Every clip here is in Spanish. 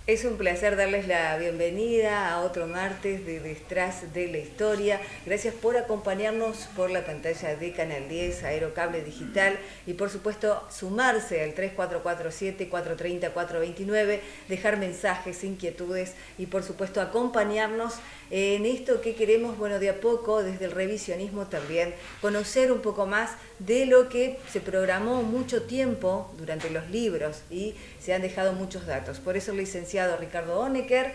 Es un placer darles la bienvenida a otro martes de Detrás de la Historia. Gracias por acompañarnos por la pantalla de Canal 10, Aerocable Digital y por supuesto sumarse al 3447-430-429, dejar mensajes, inquietudes y por supuesto acompañarnos en esto que queremos, bueno, de a poco, desde el revisionismo también, conocer un poco más de lo que se programó mucho tiempo durante los libros y se han dejado muchos datos. Por eso el licenciado Ricardo Honecker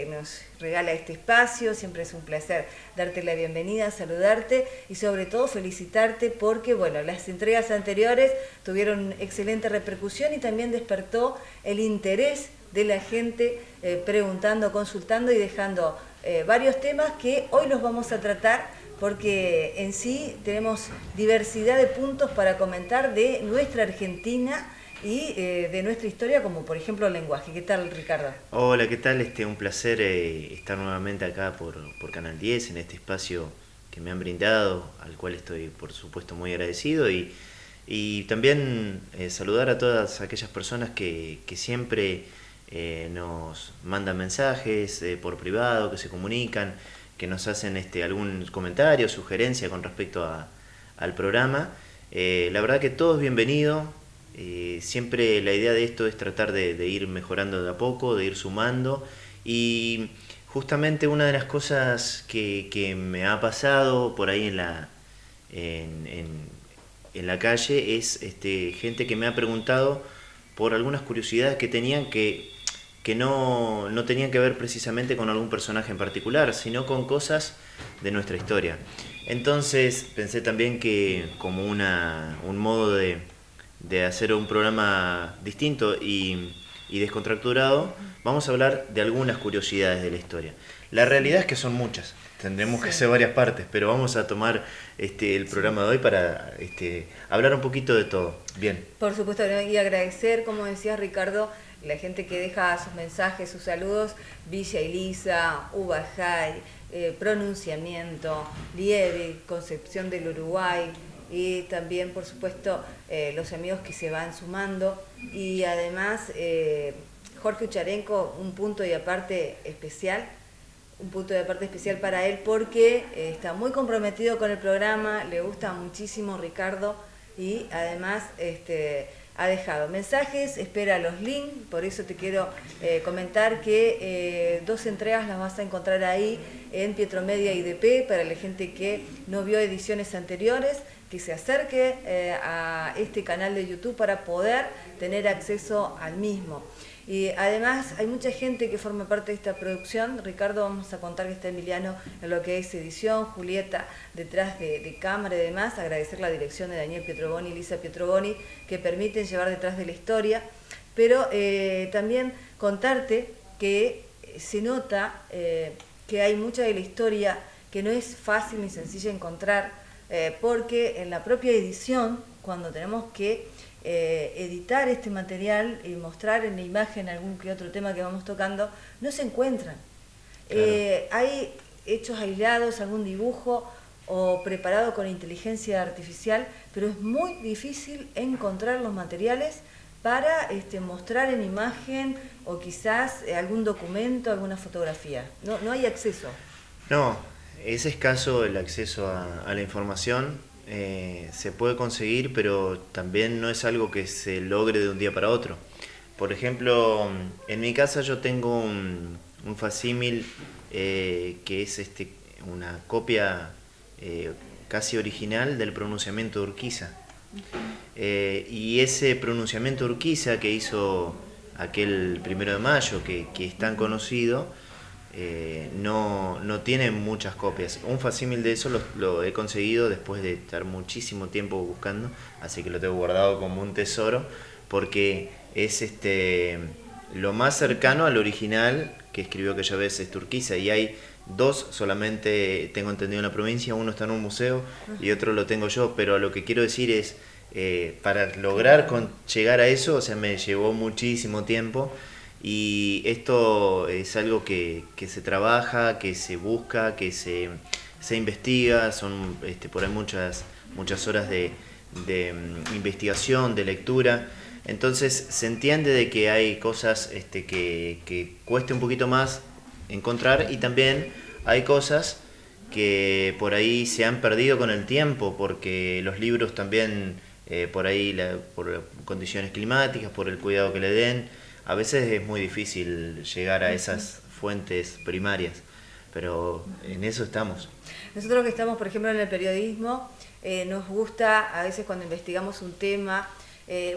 nos regala este espacio. Siempre es un placer darte la bienvenida, saludarte y sobre todo felicitarte porque, bueno, las entregas anteriores tuvieron excelente repercusión y también despertó el interés de la gente preguntando, consultando y dejando varios temas que hoy los vamos a tratar porque en sí tenemos diversidad de puntos para comentar de nuestra Argentina y de nuestra historia, como por ejemplo el lenguaje. ¿Qué tal, Ricardo? Hola, ¿qué tal? Un placer estar nuevamente acá por Canal 10, en este espacio que me han brindado, al cual estoy por supuesto muy agradecido y también saludar a todas aquellas personas que siempre nos mandan mensajes por privado, que se comunican, que nos hacen algún comentario, sugerencia con respecto al programa. La verdad que todo es bienvenido. Siempre la idea de esto es tratar de ir mejorando de a poco, de ir sumando y justamente una de las cosas que me ha pasado por ahí en la calle es gente que me ha preguntado por algunas curiosidades que tenían que no tenían que ver precisamente con algún personaje en particular, sino con cosas de nuestra historia. Entonces pensé también que como un modo de hacer un programa distinto y descontracturado, vamos a hablar de algunas curiosidades de la historia. La realidad es que son muchas, tendremos que hacer varias partes, pero vamos a tomar el programa de hoy para hablar un poquito de todo. Bien. Por supuesto, ¿no? Y agradecer, como decía Ricardo, la gente que deja sus mensajes, sus saludos, Villa Elisa, Ubajay, Pronunciamiento, Lieve, Concepción del Uruguay, y también, por supuesto, los amigos que se van sumando. Y además, Jorge Ucharenko, un punto de aparte especial para él porque está muy comprometido con el programa, le gusta muchísimo Ricardo y además ha dejado mensajes, espera los links. Por eso te quiero comentar que 2 entregas las vas a encontrar ahí en Pietromedia IDP para la gente que no vio ediciones anteriores, que se acerque a este canal de YouTube para poder tener acceso al mismo. Y además hay mucha gente que forma parte de esta producción. Ricardo, vamos a contar que está Emiliano en lo que es edición, Julieta detrás de cámara y demás. Agradecer la dirección de Daniel Pietroboni y Lisa Pietroboni que permiten llevar detrás de la historia. Pero también contarte que se nota que hay mucha de la historia que no es fácil ni sencilla encontrar, porque en la propia edición, cuando tenemos que editar este material y mostrar en la imagen algún que otro tema que vamos tocando, no se encuentran. Claro. Hay hechos aislados, algún dibujo o preparado con inteligencia artificial, pero es muy difícil encontrar los materiales para mostrar en imagen o quizás algún documento, alguna fotografía. No hay acceso. No, es escaso el acceso a la información. Se puede conseguir, pero también no es algo que se logre de un día para otro. Por ejemplo, en mi casa yo tengo un facsímil que es una copia casi original del pronunciamiento de Urquiza. Y ese pronunciamiento de Urquiza que hizo aquel 1 de mayo, que es tan conocido, no tiene muchas copias. Un facsímil de eso lo he conseguido después de estar muchísimo tiempo buscando, así que lo tengo guardado como un tesoro, porque es lo más cercano al original que escribió aquella vez Urquiza, y hay 2 solamente, tengo entendido, en la provincia. Uno está en un museo y otro lo tengo yo, pero lo que quiero decir es, para lograr llegar a eso, o sea, me llevó muchísimo tiempo. Y esto es algo que se trabaja, que se busca, que se investiga. Son por ahí muchas horas de investigación, de lectura. Entonces se entiende de que hay cosas que cueste un poquito más encontrar, y también hay cosas que por ahí se han perdido con el tiempo, porque los libros también, por ahí, por condiciones climáticas, por el cuidado que le den, a veces es muy difícil llegar a esas fuentes primarias, pero en eso estamos. Nosotros que estamos, por ejemplo, en el periodismo, nos gusta a veces cuando investigamos un tema,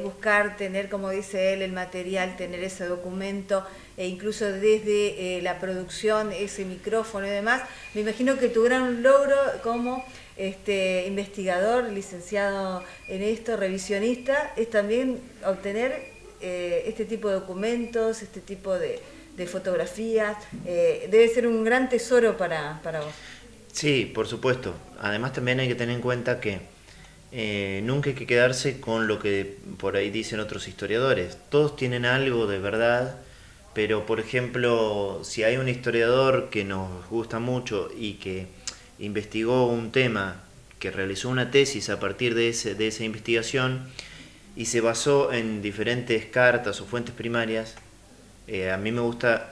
buscar tener, como dice él, el material, tener ese documento, e incluso desde la producción, ese micrófono y demás. Me imagino que tu gran logro como investigador, licenciado en esto, revisionista, es también obtener este tipo de documentos, este tipo de fotografías. Debe ser un gran tesoro para vos. Sí, por supuesto. Además también hay que tener en cuenta que nunca hay que quedarse con lo que por ahí dicen otros historiadores. Todos tienen algo de verdad, pero por ejemplo, si hay un historiador que nos gusta mucho y que investigó un tema, que realizó una tesis a partir de esa investigación y se basó en diferentes cartas o fuentes primarias, a mí me gusta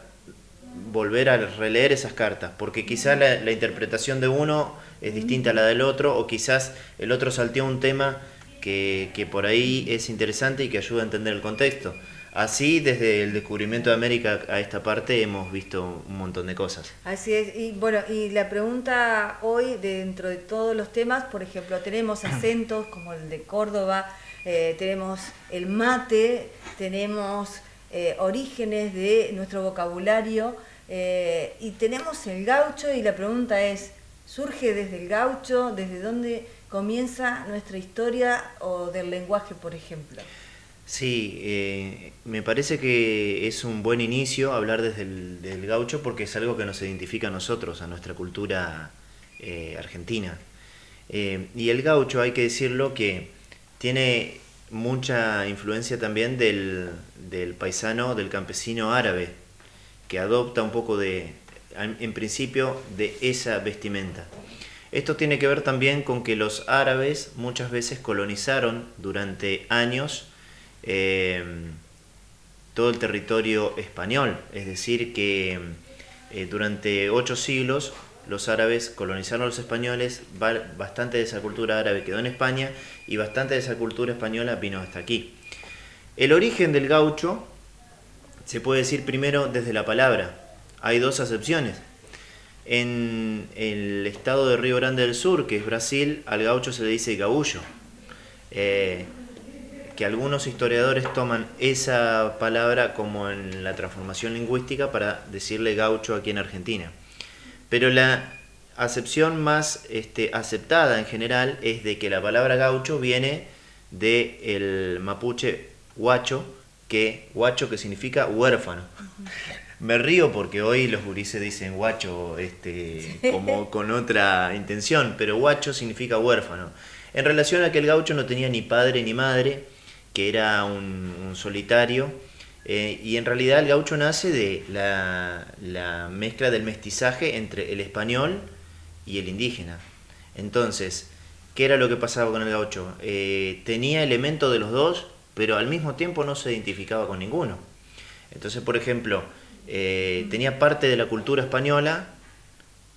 volver a releer esas cartas, porque quizás la interpretación de uno es distinta a la del otro, o quizás el otro salteó un tema que por ahí es interesante y que ayuda a entender el contexto. Así, desde el descubrimiento de América a esta parte, hemos visto un montón de cosas. Así es. Y bueno, y la pregunta hoy, dentro de todos los temas, por ejemplo, tenemos acentos como el de Córdoba, tenemos el mate, tenemos orígenes de nuestro vocabulario, y tenemos el gaucho, y la pregunta es, ¿surge desde el gaucho? ¿Desde dónde comienza nuestra historia o del lenguaje, por ejemplo? Sí, me parece que es un buen inicio hablar desde del gaucho, porque es algo que nos identifica a nosotros, a nuestra cultura argentina. Y el gaucho, hay que decirlo, que tiene mucha influencia también del paisano, del campesino árabe, que adopta un poco en principio, de esa vestimenta. Esto tiene que ver también con que los árabes muchas veces colonizaron durante años todo el territorio español, es decir que durante 8 siglos los árabes colonizaron a los españoles, bastante de esa cultura árabe quedó en España y bastante de esa cultura española vino hasta aquí. El origen del gaucho se puede decir primero desde la palabra. Hay dos acepciones. En el estado de Río Grande del Sur, que es Brasil, al gaucho se le dice gaullo, que algunos historiadores toman esa palabra como en la transformación lingüística para decirle gaucho aquí en Argentina. Pero la acepción más aceptada en general es de que la palabra gaucho viene del mapuche huacho, que significa huérfano. Me río porque hoy los gurises dicen guacho como con otra intención, pero guacho significa huérfano. En relación a que el gaucho no tenía ni padre ni madre, que era un solitario, y en realidad el gaucho nace de la mezcla del mestizaje entre el español y el indígena. Entonces, ¿qué era lo que pasaba con el gaucho? Tenía elementos de los dos, pero al mismo tiempo no se identificaba con ninguno. Entonces, por ejemplo, tenía parte de la cultura española,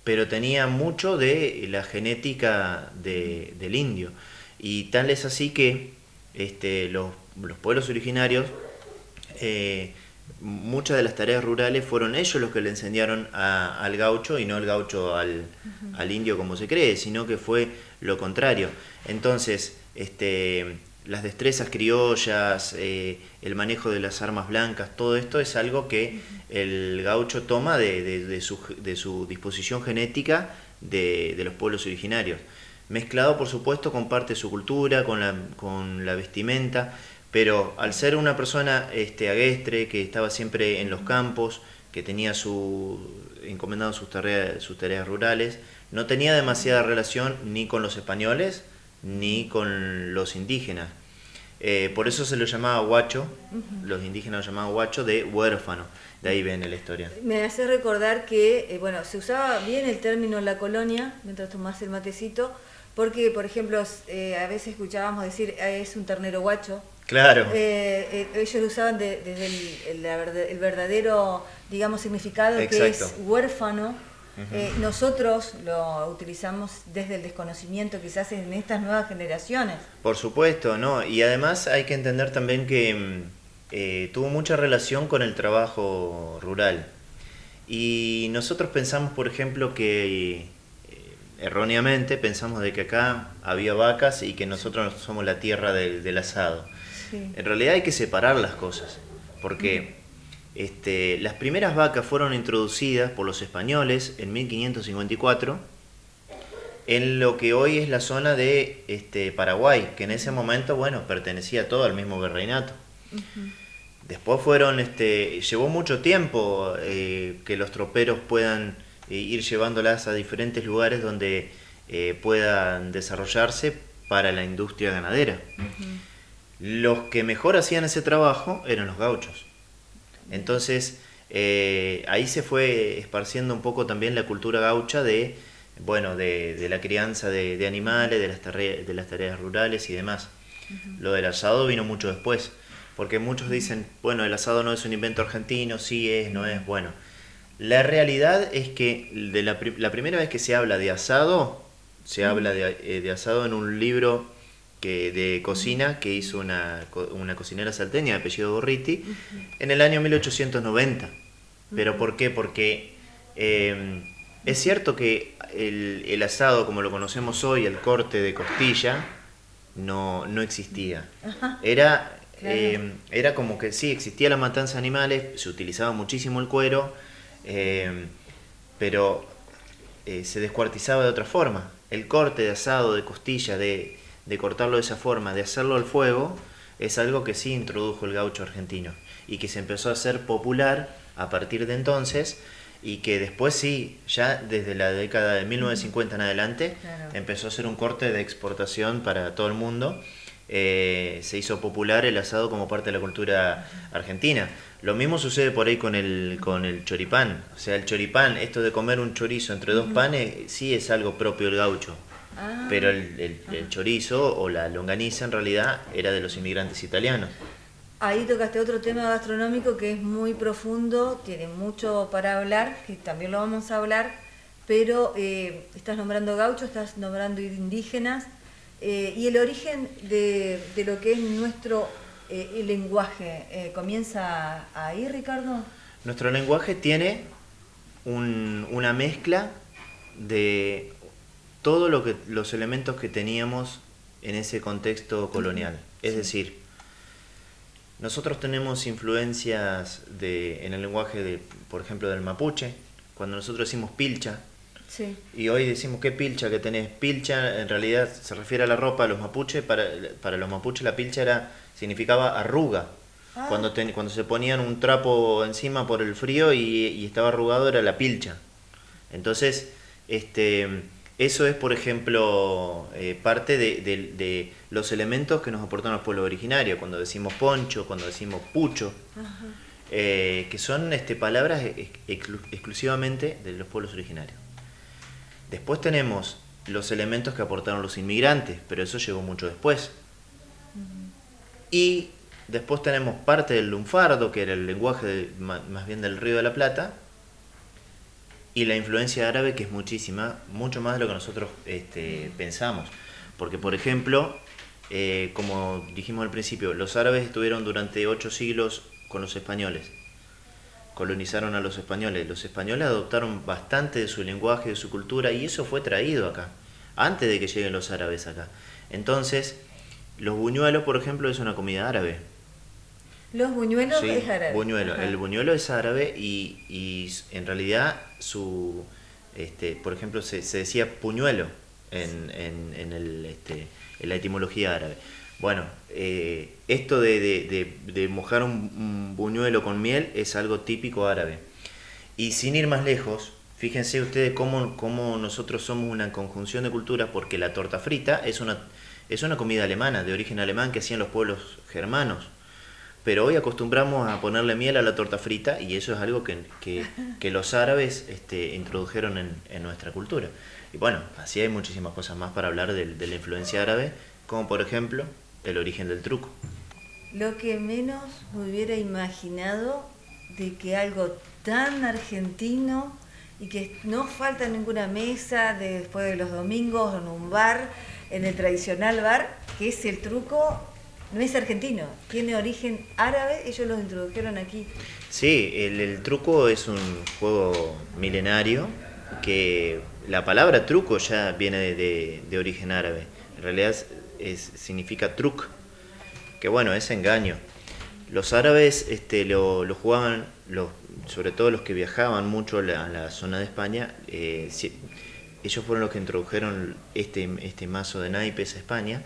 pero tenía mucho de la genética del indio. Y tal es así que los pueblos originarios, muchas de las tareas rurales fueron ellos los que le enseñaron al gaucho, y no el gaucho al indio como se cree, sino que fue lo contrario. Entonces, las destrezas criollas, el manejo de las armas blancas, todo esto es algo que el gaucho toma de su disposición genética de los pueblos originarios. Mezclado, por supuesto, con parte de su cultura, con la vestimenta, pero al ser una persona aguestre, que estaba siempre en los campos, que tenía encomendado sus tareas rurales, no tenía demasiada relación ni con los españoles ni con los indígenas. Por eso se lo llamaba guacho, los indígenas lo llamaban guacho, de huérfano. De ahí viene la historia. Me hace recordar que se usaba bien el término en la colonia, mientras tomás el matecito, porque, por ejemplo, a veces escuchábamos decir es un ternero guacho, Claro, Ellos lo usaban desde el verdadero, digamos, significado que exacto. es huérfano. Ujú. Nosotros lo utilizamos desde el desconocimiento, quizás en estas nuevas generaciones. Por supuesto, ¿no? Y además hay que entender también que tuvo mucha relación con el trabajo rural. Y nosotros pensamos, por ejemplo, que erróneamente pensamos de que acá había vacas y que nosotros somos la tierra del asado. Sí. En realidad hay que separar las cosas, porque las primeras vacas fueron introducidas por los españoles en 1554 en lo que hoy es la zona de Paraguay, que en ese momento, bueno, pertenecía todo al mismo virreinato. Después llevó mucho tiempo que los troperos puedan ir llevándolas a diferentes lugares donde puedan desarrollarse para la industria ganadera. Los que mejor hacían ese trabajo eran los gauchos. Entonces, ahí se fue esparciendo un poco también la cultura gaucha de la crianza de animales, de las tareas rurales y demás. Lo del asado vino mucho después, porque muchos dicen, bueno, el asado no es un invento argentino, sí es, no es, bueno. La realidad es que la primera vez que se habla de asado, se habla de asado en un libro de cocina que hizo una cocinera salteña de apellido Gorriti en el año 1890. ¿Pero por qué? Porque es cierto que el asado, como lo conocemos hoy, el corte de costilla, no existía. Era, Claro. era como que sí, existía la matanza de animales, se utilizaba muchísimo el cuero, pero se descuartizaba de otra forma. El corte de asado, de costilla, de cortarlo de esa forma, de hacerlo al fuego, es algo que sí introdujo el gaucho argentino y que se empezó a hacer popular a partir de entonces y que después sí, ya desde la década de 1950 en adelante, Claro. empezó a ser un corte de exportación para todo el mundo. Se hizo popular el asado como parte de la cultura argentina. Lo mismo sucede por ahí con el choripán. O sea, el choripán, esto de comer un chorizo entre dos panes, sí es algo propio del gaucho. Ah, Pero el chorizo o la longaniza en realidad era de los inmigrantes italianos. ahí tocaste otro tema gastronómico que es muy profundo, tiene mucho para hablar, que también lo vamos a hablar, pero estás nombrando gauchos, estás nombrando indígenas, y el origen de lo que es nuestro el lenguaje, ¿comienza ahí, Ricardo? Nuestro lenguaje tiene una mezcla de todos los elementos que teníamos en ese contexto colonial. Es Sí, decir, nosotros tenemos influencias en el lenguaje, por ejemplo, del mapuche. Cuando nosotros decimos pilcha, sí. y hoy decimos qué pilcha que tenés. Pilcha en realidad se refiere a la ropa de los mapuches. Para los mapuches la pilcha significaba arruga. Ah, Cuando se ponían un trapo encima por el frío y estaba arrugado era la pilcha. Entonces, eso es, por ejemplo, parte de los elementos que nos aportaron los pueblos originarios. Cuando decimos poncho, cuando decimos pucho, que son palabras exclusivamente de los pueblos originarios. Después tenemos los elementos que aportaron los inmigrantes, pero eso llegó mucho después. Y después tenemos parte del lunfardo, que era el lenguaje más bien del Río de la Plata, y la influencia árabe, que es muchísima, mucho más de lo que nosotros pensamos. Porque, por ejemplo, como dijimos al principio, los árabes estuvieron durante 8 siglos con los españoles. Colonizaron a los españoles adoptaron bastante de su lenguaje, de su cultura, y eso fue traído acá, antes de que lleguen los árabes acá. Entonces, los buñuelos, por ejemplo, es una comida árabe. los buñuelos Sí, es árabe. buñuelo. Ajá. El buñuelo es árabe y en realidad por ejemplo, se decía puñuelo en la etimología árabe. Bueno, esto de mojar un buñuelo con miel es algo típico árabe. Y sin ir más lejos, fíjense ustedes cómo nosotros somos una conjunción de culturas, porque la torta frita es una comida alemana, de origen alemán, que hacían los pueblos germanos. Pero hoy acostumbramos a ponerle miel a la torta frita y eso es algo que los árabes introdujeron en nuestra cultura. Y bueno, así hay muchísimas cosas más para hablar de la influencia árabe, como por ejemplo el origen del truco. Lo que menos me hubiera imaginado de que algo tan argentino y que no falta en ninguna mesa después de los domingos en un bar, en el tradicional bar, que es el truco, no es argentino, tiene origen árabe, ellos lo introdujeron aquí. Sí, el truco es un juego milenario que la palabra truco ya viene de origen árabe. En realidad significa truc, que bueno, es engaño. Los árabes lo jugaban, sobre todo los que viajaban mucho a la zona de España, ellos fueron los que introdujeron este mazo de naipes a España.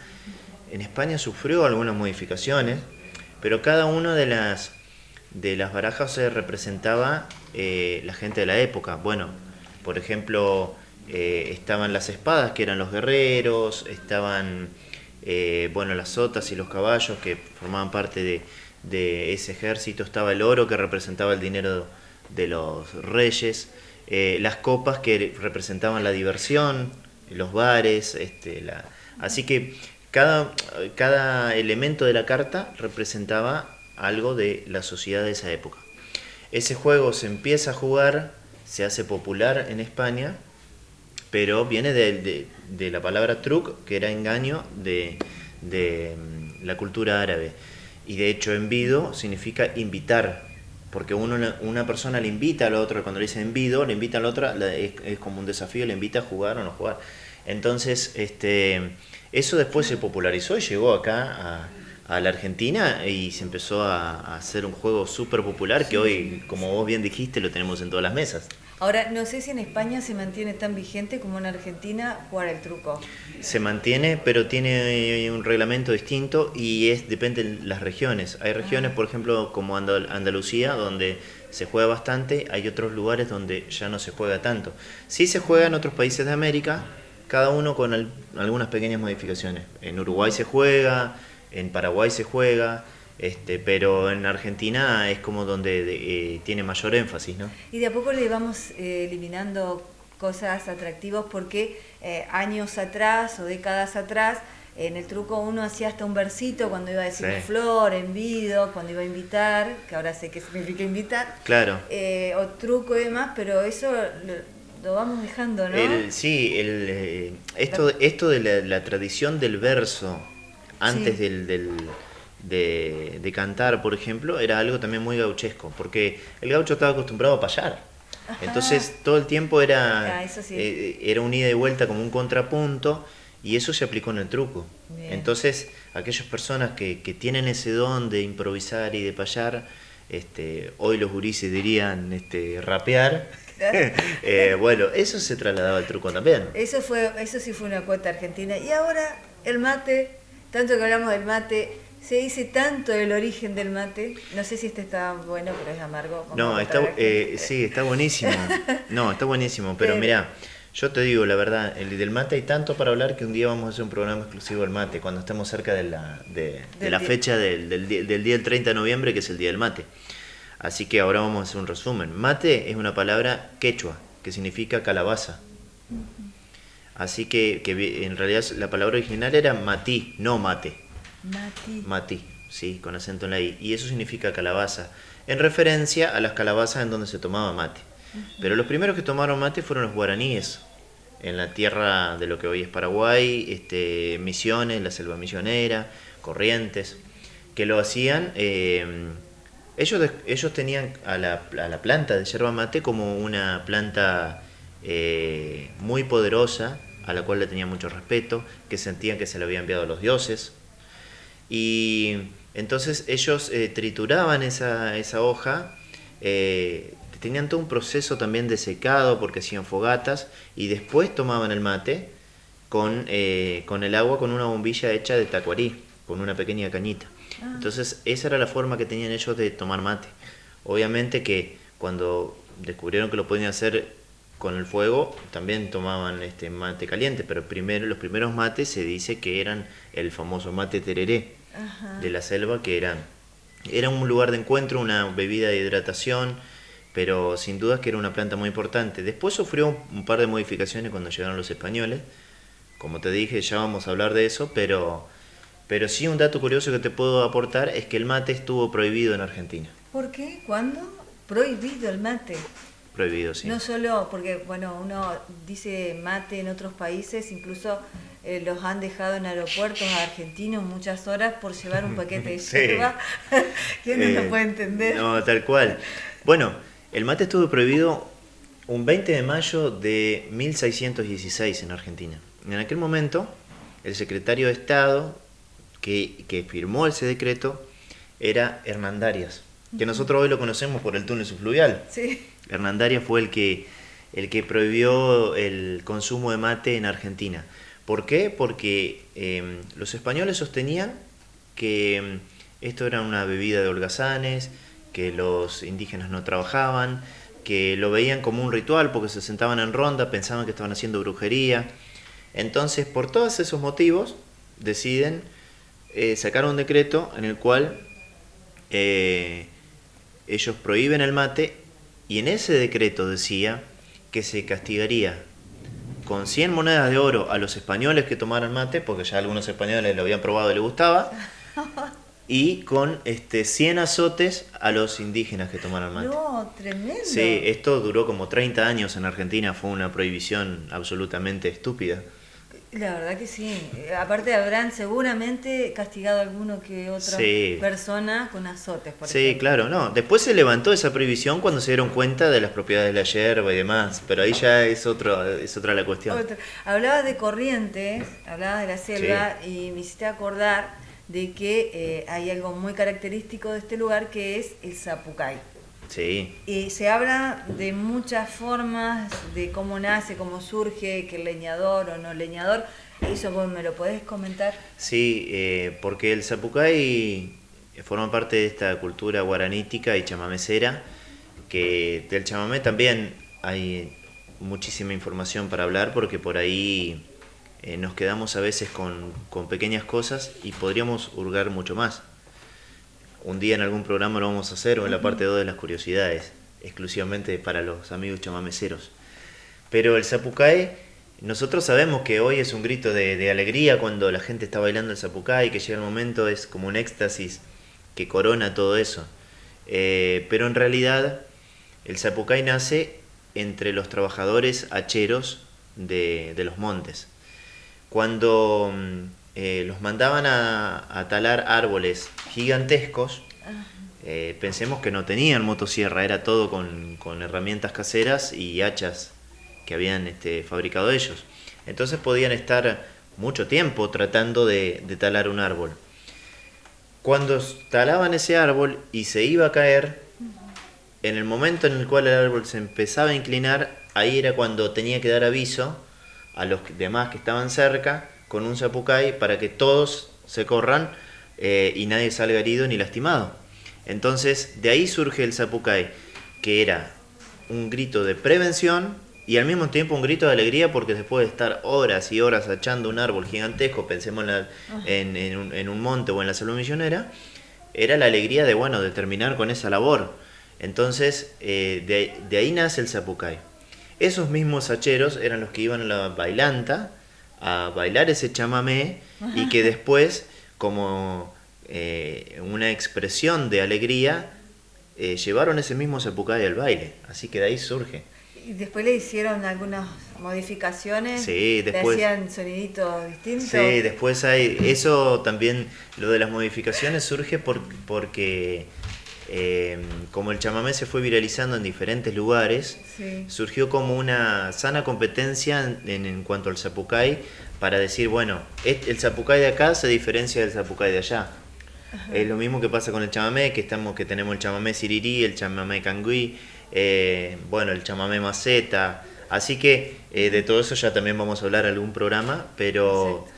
En España sufrió algunas modificaciones, pero cada una de las barajas se representaba la gente de la época. Bueno, por ejemplo, estaban las espadas, que eran los guerreros, estaban las sotas y los caballos, que formaban parte de ese ejército, estaba el oro, que representaba el dinero de los reyes, las copas, que representaban la diversión, los bares, así que cada elemento de la carta representaba algo de la sociedad de esa época. Ese juego se empieza a jugar, se hace popular en España, pero viene de la palabra truc, que era engaño de la cultura árabe. Y de hecho envido significa invitar, porque una persona le invita al otro, cuando le dice envido, le invita al otro, es como un desafío, le invita a jugar o no jugar. Entonces, eso después se popularizó y llegó acá a la Argentina y se empezó a hacer un juego súper popular que hoy, como vos bien dijiste, lo tenemos en todas las mesas. Ahora, no sé si en España se mantiene tan vigente como en Argentina jugar el truco. Se mantiene, pero tiene un reglamento distinto y depende de las regiones. Hay regiones, por ejemplo, como Andalucía, donde se juega bastante, hay otros lugares donde ya no se juega tanto. Sí se juega en otros países de América, cada uno con algunas pequeñas modificaciones. En Uruguay se juega, en Paraguay se juega, pero en Argentina es como donde tiene mayor énfasis, ¿no? Y de a poco le vamos eliminando cosas atractivas porque años atrás o décadas atrás en el truco uno hacía hasta un versito cuando iba a decir flor, envido, cuando iba a invitar, que ahora sé qué significa invitar. Claro. O truco y demás, pero eso lo vamos dejando, ¿no? Esto de la tradición del verso antes de cantar, por ejemplo, era algo también muy gauchesco, porque el gaucho estaba acostumbrado a payar. Ajá. Entonces todo el tiempo era un ida y vuelta como un contrapunto, y eso se aplicó en el truco. Bien. Entonces aquellas personas que tienen ese don de improvisar y de payar, hoy los gurises dirían rapear. Bueno, eso se trasladaba al truco también. Eso sí fue una cuota argentina. Y ahora el mate, tanto que hablamos del mate, se dice tanto el origen del mate. No sé si está bueno, pero es amargo. No, sí, está buenísimo. No, está buenísimo, pero mirá, yo te digo la verdad, el del mate hay tanto para hablar que un día vamos a hacer un programa exclusivo del mate, cuando estemos cerca de la fecha del día del 30 de noviembre, que es el día del mate. Así que ahora vamos a hacer un resumen. Mate es una palabra quechua, que significa calabaza. Así que en realidad la palabra original era matí, no mate. Matí, sí, con acento en la I. Y eso significa calabaza, en referencia a las calabazas en donde se tomaba mate. Pero los primeros que tomaron mate fueron los guaraníes, en la tierra de lo que hoy es Paraguay, Misiones, la selva misionera, Corrientes, que lo hacían. Ellos tenían a la planta de yerba mate como una planta muy poderosa, a la cual le tenían mucho respeto, que sentían que se le había enviado a los dioses. Y entonces ellos trituraban esa hoja, tenían todo un proceso también de secado porque hacían fogatas, y después tomaban el mate con el agua, con una bombilla hecha de tacuarí, con una pequeña cañita. Entonces esa era la forma que tenían ellos de tomar mate. Obviamente que cuando descubrieron que lo podían hacer con el fuego, también tomaban mate caliente, pero los primeros mates se dice que eran el famoso mate tereré. Ajá. De la selva, que era un lugar de encuentro, una bebida de hidratación, pero sin duda que era una planta muy importante. Después sufrió un par de modificaciones cuando llegaron los españoles, como te dije, ya vamos a hablar de eso, pero Pero sí, un dato curioso que te puedo aportar es que el mate estuvo prohibido en Argentina. ¿Por qué? ¿Cuándo? Prohibido el mate. Prohibido, sí. No solo porque, bueno, uno dice mate en otros países, incluso los han dejado en aeropuertos argentinos muchas horas por llevar un paquete de Sí. yerba, que uno no puede entender. No, tal cual. Bueno, el mate estuvo prohibido un 20 de mayo de 1616 en Argentina. En aquel momento, el secretario de Estado que firmó ese decreto era Hernandarias, que nosotros hoy lo conocemos por el túnel subfluvial. Sí. Hernandarias fue el que prohibió el consumo de mate en Argentina. ¿Por qué? Porque los españoles sostenían que esto era una bebida de holgazanes, que los indígenas no trabajaban, que lo veían como un ritual porque se sentaban en ronda, pensaban que estaban haciendo brujería. Entonces, por todos esos motivos, deciden sacar un decreto en el cual ellos prohíben el mate, y en ese decreto decía que se castigaría con 100 monedas de oro a los españoles que tomaran mate, porque ya algunos españoles lo habían probado y les gustaba, y con 100 azotes a los indígenas que tomaran mate. No, tremendo. Sí, esto duró como 30 años en Argentina, fue una prohibición absolutamente estúpida. La verdad que sí. Aparte habrán seguramente castigado a alguno que otra persona con azotes, por ejemplo. Sí, claro, no. Después se levantó esa prohibición cuando se dieron cuenta de las propiedades de la yerba y demás, pero ahí ya es otra la cuestión. Hablabas de Corrientes, hablabas de la selva, y me hiciste acordar de que hay algo muy característico de este lugar que es el zapucay. Sí. Y se habla de muchas formas, de cómo nace, cómo surge, que el leñador o no leñador. ¿Eso vos me lo podés comentar? Sí, porque el zapucay forma parte de esta cultura guaranítica y chamamecera, que del chamamé también hay muchísima información para hablar, porque por ahí nos quedamos a veces con pequeñas cosas y podríamos hurgar mucho más. Un día en algún programa lo vamos a hacer, o en la parte 2 de las curiosidades, exclusivamente para los amigos chamameceros. Pero el zapucay, nosotros sabemos que hoy es un grito de alegría cuando la gente está bailando el zapucay, que llega el momento, es como un éxtasis que corona todo eso. Pero en realidad el zapucay nace entre los trabajadores hacheros de los montes. Cuando los mandaban a talar árboles gigantescos, pensemos que no tenían motosierra, era todo con herramientas caseras y hachas que habían fabricado ellos. Entonces podían estar mucho tiempo tratando de talar un árbol. Cuando talaban ese árbol y se iba a caer, en el momento en el cual el árbol se empezaba a inclinar, ahí era cuando tenía que dar aviso a los demás que estaban cerca con un zapucay para que todos se corran y nadie salga herido ni lastimado. Entonces de ahí surge el zapucay, que era un grito de prevención y al mismo tiempo un grito de alegría, porque después de estar horas y horas hachando un árbol gigantesco, pensemos en un monte o en la selva misionera, era la alegría de terminar con esa labor. Entonces de ahí nace el zapucay. Esos mismos hacheros eran los que iban a la bailanta a bailar ese chamamé, y que después, como una expresión de alegría, llevaron ese mismo zapucay al baile. Así que de ahí surge. ¿Y después le hicieron algunas modificaciones? Sí, después. ¿Le hacían soniditos distintos? Sí, después hay. Eso también, lo de las modificaciones surge porque. Como el chamamé se fue viralizando en diferentes lugares, surgió como una sana competencia en cuanto al zapucay, para decir, bueno, el zapucay de acá se diferencia del zapucay de allá. Ajá. Es lo mismo que pasa con el chamamé, que tenemos el chamamé sirirí, el chamamé cangüí, el chamamé maceta. Así que de todo eso ya también vamos a hablar en algún programa, pero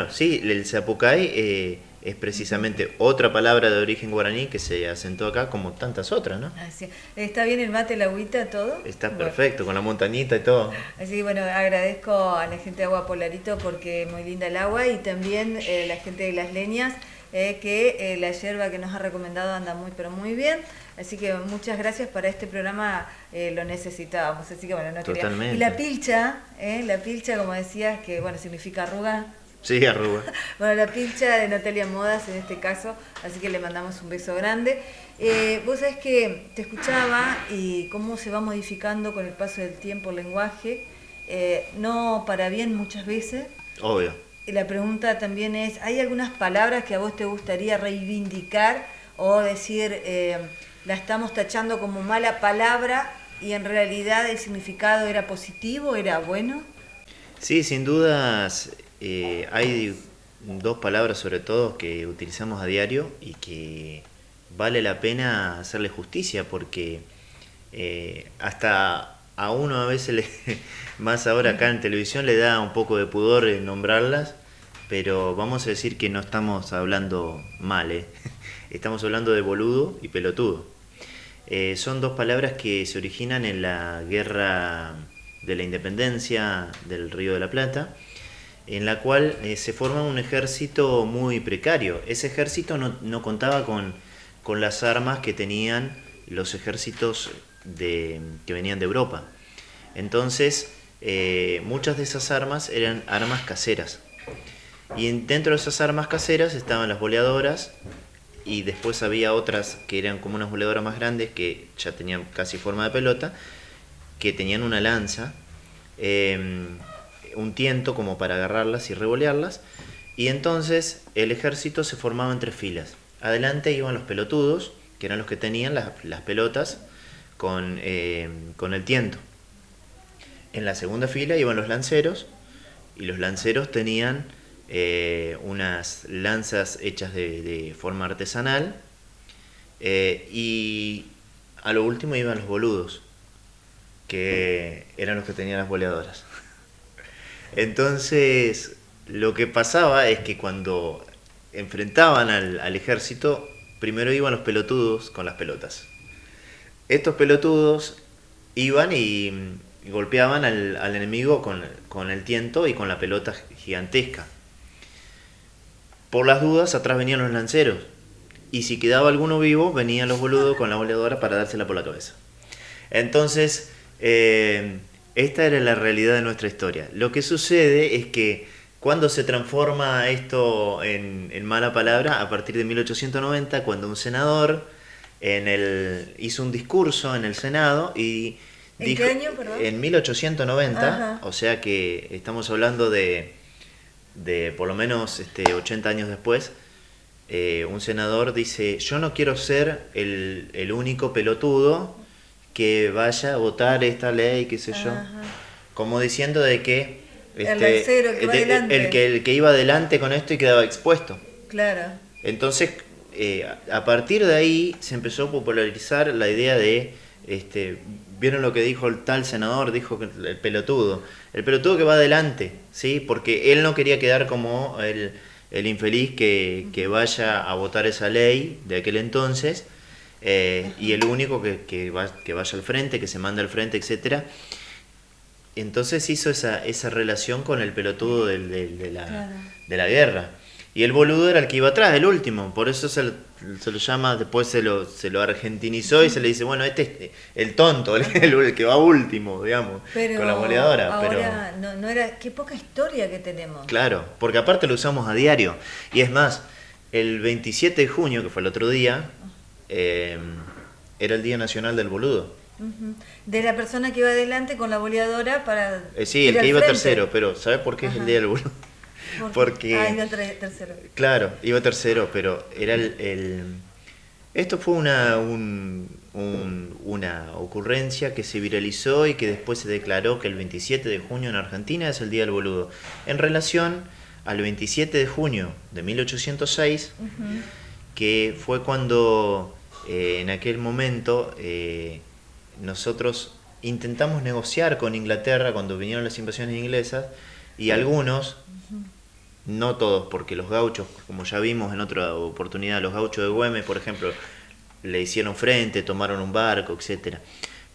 sí, el zapucay es precisamente otra palabra de origen guaraní que se asentó acá, como tantas otras, ¿no? Así. ¿Está bien el mate, la agüita, todo? Está perfecto, con la montañita y todo. Así que agradezco a la gente de Agua Polarito porque es muy linda el agua, y también la gente de Las Leñas, que la yerba que nos ha recomendado anda muy pero muy bien. Así que muchas gracias, para este programa lo necesitábamos. Así que no Totalmente. quería. Y la pilcha, como decías, que significa arruga. Sí, arroba. Bueno, la pincha de Natalia Modas en este caso, así que le mandamos un beso grande. Vos sabés que te escuchaba y cómo se va modificando con el paso del tiempo el lenguaje, no para bien muchas veces. Obvio. Y la pregunta también es, ¿hay algunas palabras que a vos te gustaría reivindicar o decir, la estamos tachando como mala palabra y en realidad el significado era positivo, era bueno? Sí, sin dudas hay dos palabras sobre todo que utilizamos a diario y que vale la pena hacerle justicia porque hasta a uno a veces, más ahora acá en televisión, le da un poco de pudor nombrarlas, pero vamos a decir que no estamos hablando mal, ¿eh? Estamos hablando de boludo y pelotudo. Son dos palabras que se originan en la guerra de la independencia del Río de la Plata, en la cual se forma un ejército muy precario. Ese ejército no contaba con las armas que tenían los ejércitos que venían de Europa. Entonces, muchas de esas armas eran armas caseras. Y dentro de esas armas caseras estaban las boleadoras, y después había otras que eran como unas boleadoras más grandes que ya tenían casi forma de pelota, que tenían una lanza, un tiento como para agarrarlas y revolearlas, y entonces el ejército se formaba en tres filas. Adelante iban los pelotudos, que eran los que tenían las pelotas con el tiento. En la segunda fila iban los lanceros, y los lanceros tenían unas lanzas hechas de forma artesanal, y a lo último iban los boludos, que eran los que tenían las boleadoras. Entonces, lo que pasaba es que cuando enfrentaban al ejército, primero iban los pelotudos con las pelotas. Estos pelotudos iban y golpeaban al enemigo con el tiento y con la pelota gigantesca. Por las dudas, atrás venían los lanceros, y si quedaba alguno vivo, venían los boludos con la boleadora para dársela por la cabeza. Entonces, esta era la realidad de nuestra historia. Lo que sucede es que cuando se transforma esto en mala palabra, a partir de 1890, cuando un senador hizo un discurso en el Senado y dijo, ¿en qué año, perdón? En 1890, Ajá. o sea que estamos hablando de por lo menos 80 años después, un senador dice: yo no quiero ser el único pelotudo que vaya a votar esta ley, qué sé yo. Ajá. Como diciendo de que El lancero, el que va adelante. el que iba adelante con esto y quedaba expuesto. Claro. Entonces, a partir de ahí se empezó a popularizar la idea de, ¿vieron lo que dijo el tal senador? Dijo que el pelotudo que va adelante, ¿sí? Porque él no quería quedar como el infeliz que vaya a votar esa ley de aquel entonces, y el único que vaya al frente, que se manda al frente, etcétera. Entonces hizo esa relación con el pelotudo de la guerra. Y el boludo era el que iba atrás, el último. Por eso se lo llama, después se lo argentinizó y se le dice, bueno, este es el tonto, el que va último, digamos, Pero con la boleadora. ahora no era, qué poca historia que tenemos. Claro, porque aparte lo usamos a diario. Y es más, el 27 de junio, que fue el otro día, era el Día Nacional del Boludo. Ujú. De la persona que iba adelante con la boleadora para Sí, el ir que al iba frente. tercero, pero ¿sabes por qué es el Día del Boludo? Porque iba tercero. claro, iba tercero, pero era esto fue una ocurrencia que se viralizó y que después se declaró que el 27 de junio en Argentina es el Día del Boludo, en relación al 27 de junio de 1806, Ujú. que fue cuando en aquel momento nosotros intentamos negociar con Inglaterra cuando vinieron las invasiones inglesas, y algunos, no todos, porque los gauchos, como ya vimos en otra oportunidad, los gauchos de Güemes, por ejemplo, le hicieron frente, tomaron un barco, etcétera.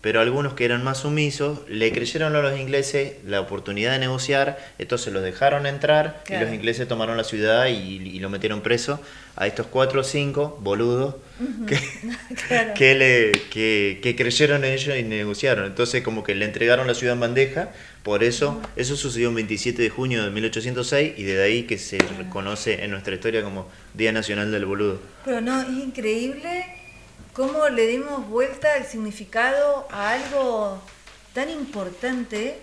pero algunos que eran más sumisos le creyeron a los ingleses la oportunidad de negociar, entonces los dejaron entrar y los ingleses tomaron la ciudad y lo metieron preso a estos 4 o 5 boludos que creyeron en ellos y negociaron. Entonces como que le entregaron la ciudad en bandeja, por eso, eso sucedió el 27 de junio de 1806 y desde ahí que se reconoce en nuestra historia como Día Nacional del Boludo. Pero no, es increíble cómo le dimos vuelta el significado a algo tan importante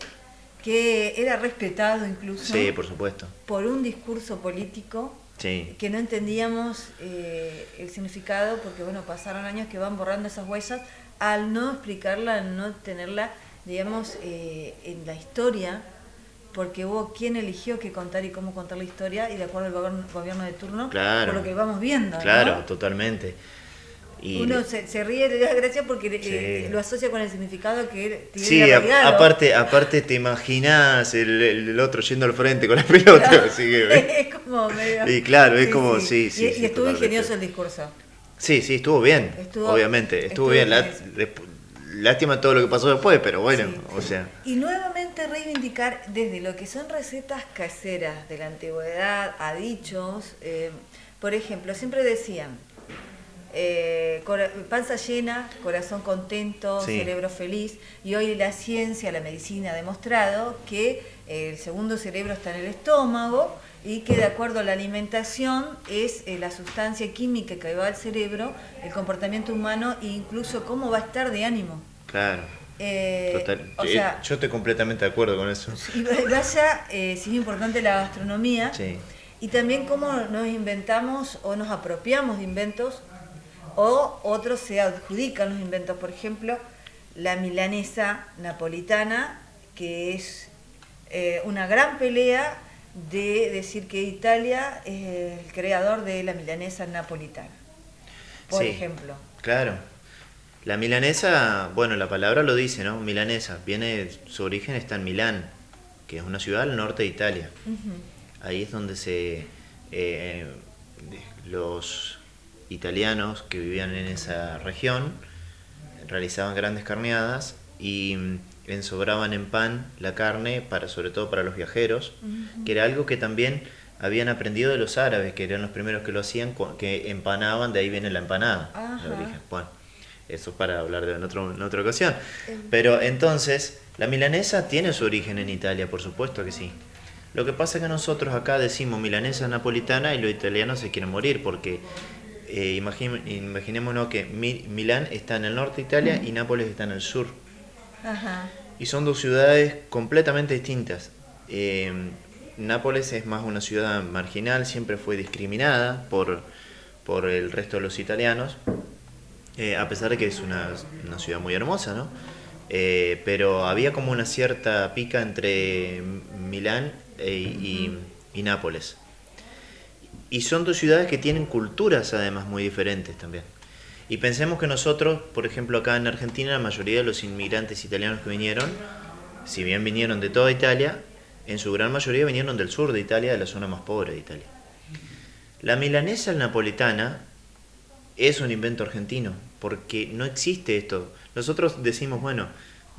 que era respetado incluso. Sí, por supuesto. Por un discurso político. Sí. Que no entendíamos el significado porque bueno, pasaron años que van borrando esas huellas al no explicarla, al no tenerla, digamos, en la historia, porque hubo quien eligió qué contar y cómo contar la historia y de acuerdo al gobierno de turno, claro, por lo que vamos viendo. Claro, ¿no? Totalmente. Y uno se ríe, le da gracia porque sí. Lo asocia con el significado que tiene. Sí, aparte te imaginas el otro yendo al frente con la pelota. Claro, así que, es como medio... Y claro, es como, sí. Y estuvo totalmente. ingenioso el discurso. Sí, estuvo bien, obviamente, estuvo bien. Lástima todo lo que pasó después, pero bueno, sí. O sea... Y nuevamente reivindicar desde lo que son recetas caseras de la antigüedad a dichos, por ejemplo, siempre decían... panza llena, corazón contento, sí. Cerebro feliz, y hoy la ciencia, la medicina ha demostrado que el segundo cerebro está en el estómago y que de acuerdo a la alimentación es la sustancia química que va al cerebro, el comportamiento humano e incluso cómo va a estar de ánimo. Claro. Total. O sea, yo estoy completamente de acuerdo con eso. Y vaya, si es importante la gastronomía, sí. Y también cómo nos inventamos o nos apropiamos de inventos o otros se adjudican los inventos. Por ejemplo, la milanesa napolitana, que es una gran pelea de decir que Italia es el creador de la milanesa napolitana, por ejemplo. Claro. La milanesa, bueno, la palabra lo dice, ¿no? Milanesa, su origen está en Milán, que es una ciudad al norte de Italia. Uh-huh. Ahí es donde los italianos que vivían en esa región realizaban grandes carneadas y ensobraban en pan la carne sobre todo para los viajeros, uh-huh. Que era algo que también habían aprendido de los árabes, que eran los primeros que lo hacían, que empanaban, de ahí viene la empanada, el origen. Bueno, eso es para hablar en otra ocasión. Pero entonces, la milanesa tiene su origen en Italia, por supuesto que sí. Lo que pasa es que nosotros acá decimos milanesa napolitana y los italianos se quieren morir porque imaginémonos que Milán está en el norte de Italia y Nápoles está en el sur. Ajá. Y son dos ciudades completamente distintas. Nápoles es más una ciudad marginal, siempre fue discriminada por el resto de los italianos, a pesar de que es una ciudad muy hermosa, ¿no? Pero había como una cierta pica entre Milán y Nápoles. Y son dos ciudades que tienen culturas además muy diferentes también. Y pensemos que nosotros, por ejemplo acá en Argentina, la mayoría de los inmigrantes italianos que vinieron, si bien vinieron de toda Italia, en su gran mayoría vinieron del sur de Italia, de la zona más pobre de Italia. La milanesa napolitana es un invento argentino, porque no existe esto. Nosotros decimos, bueno,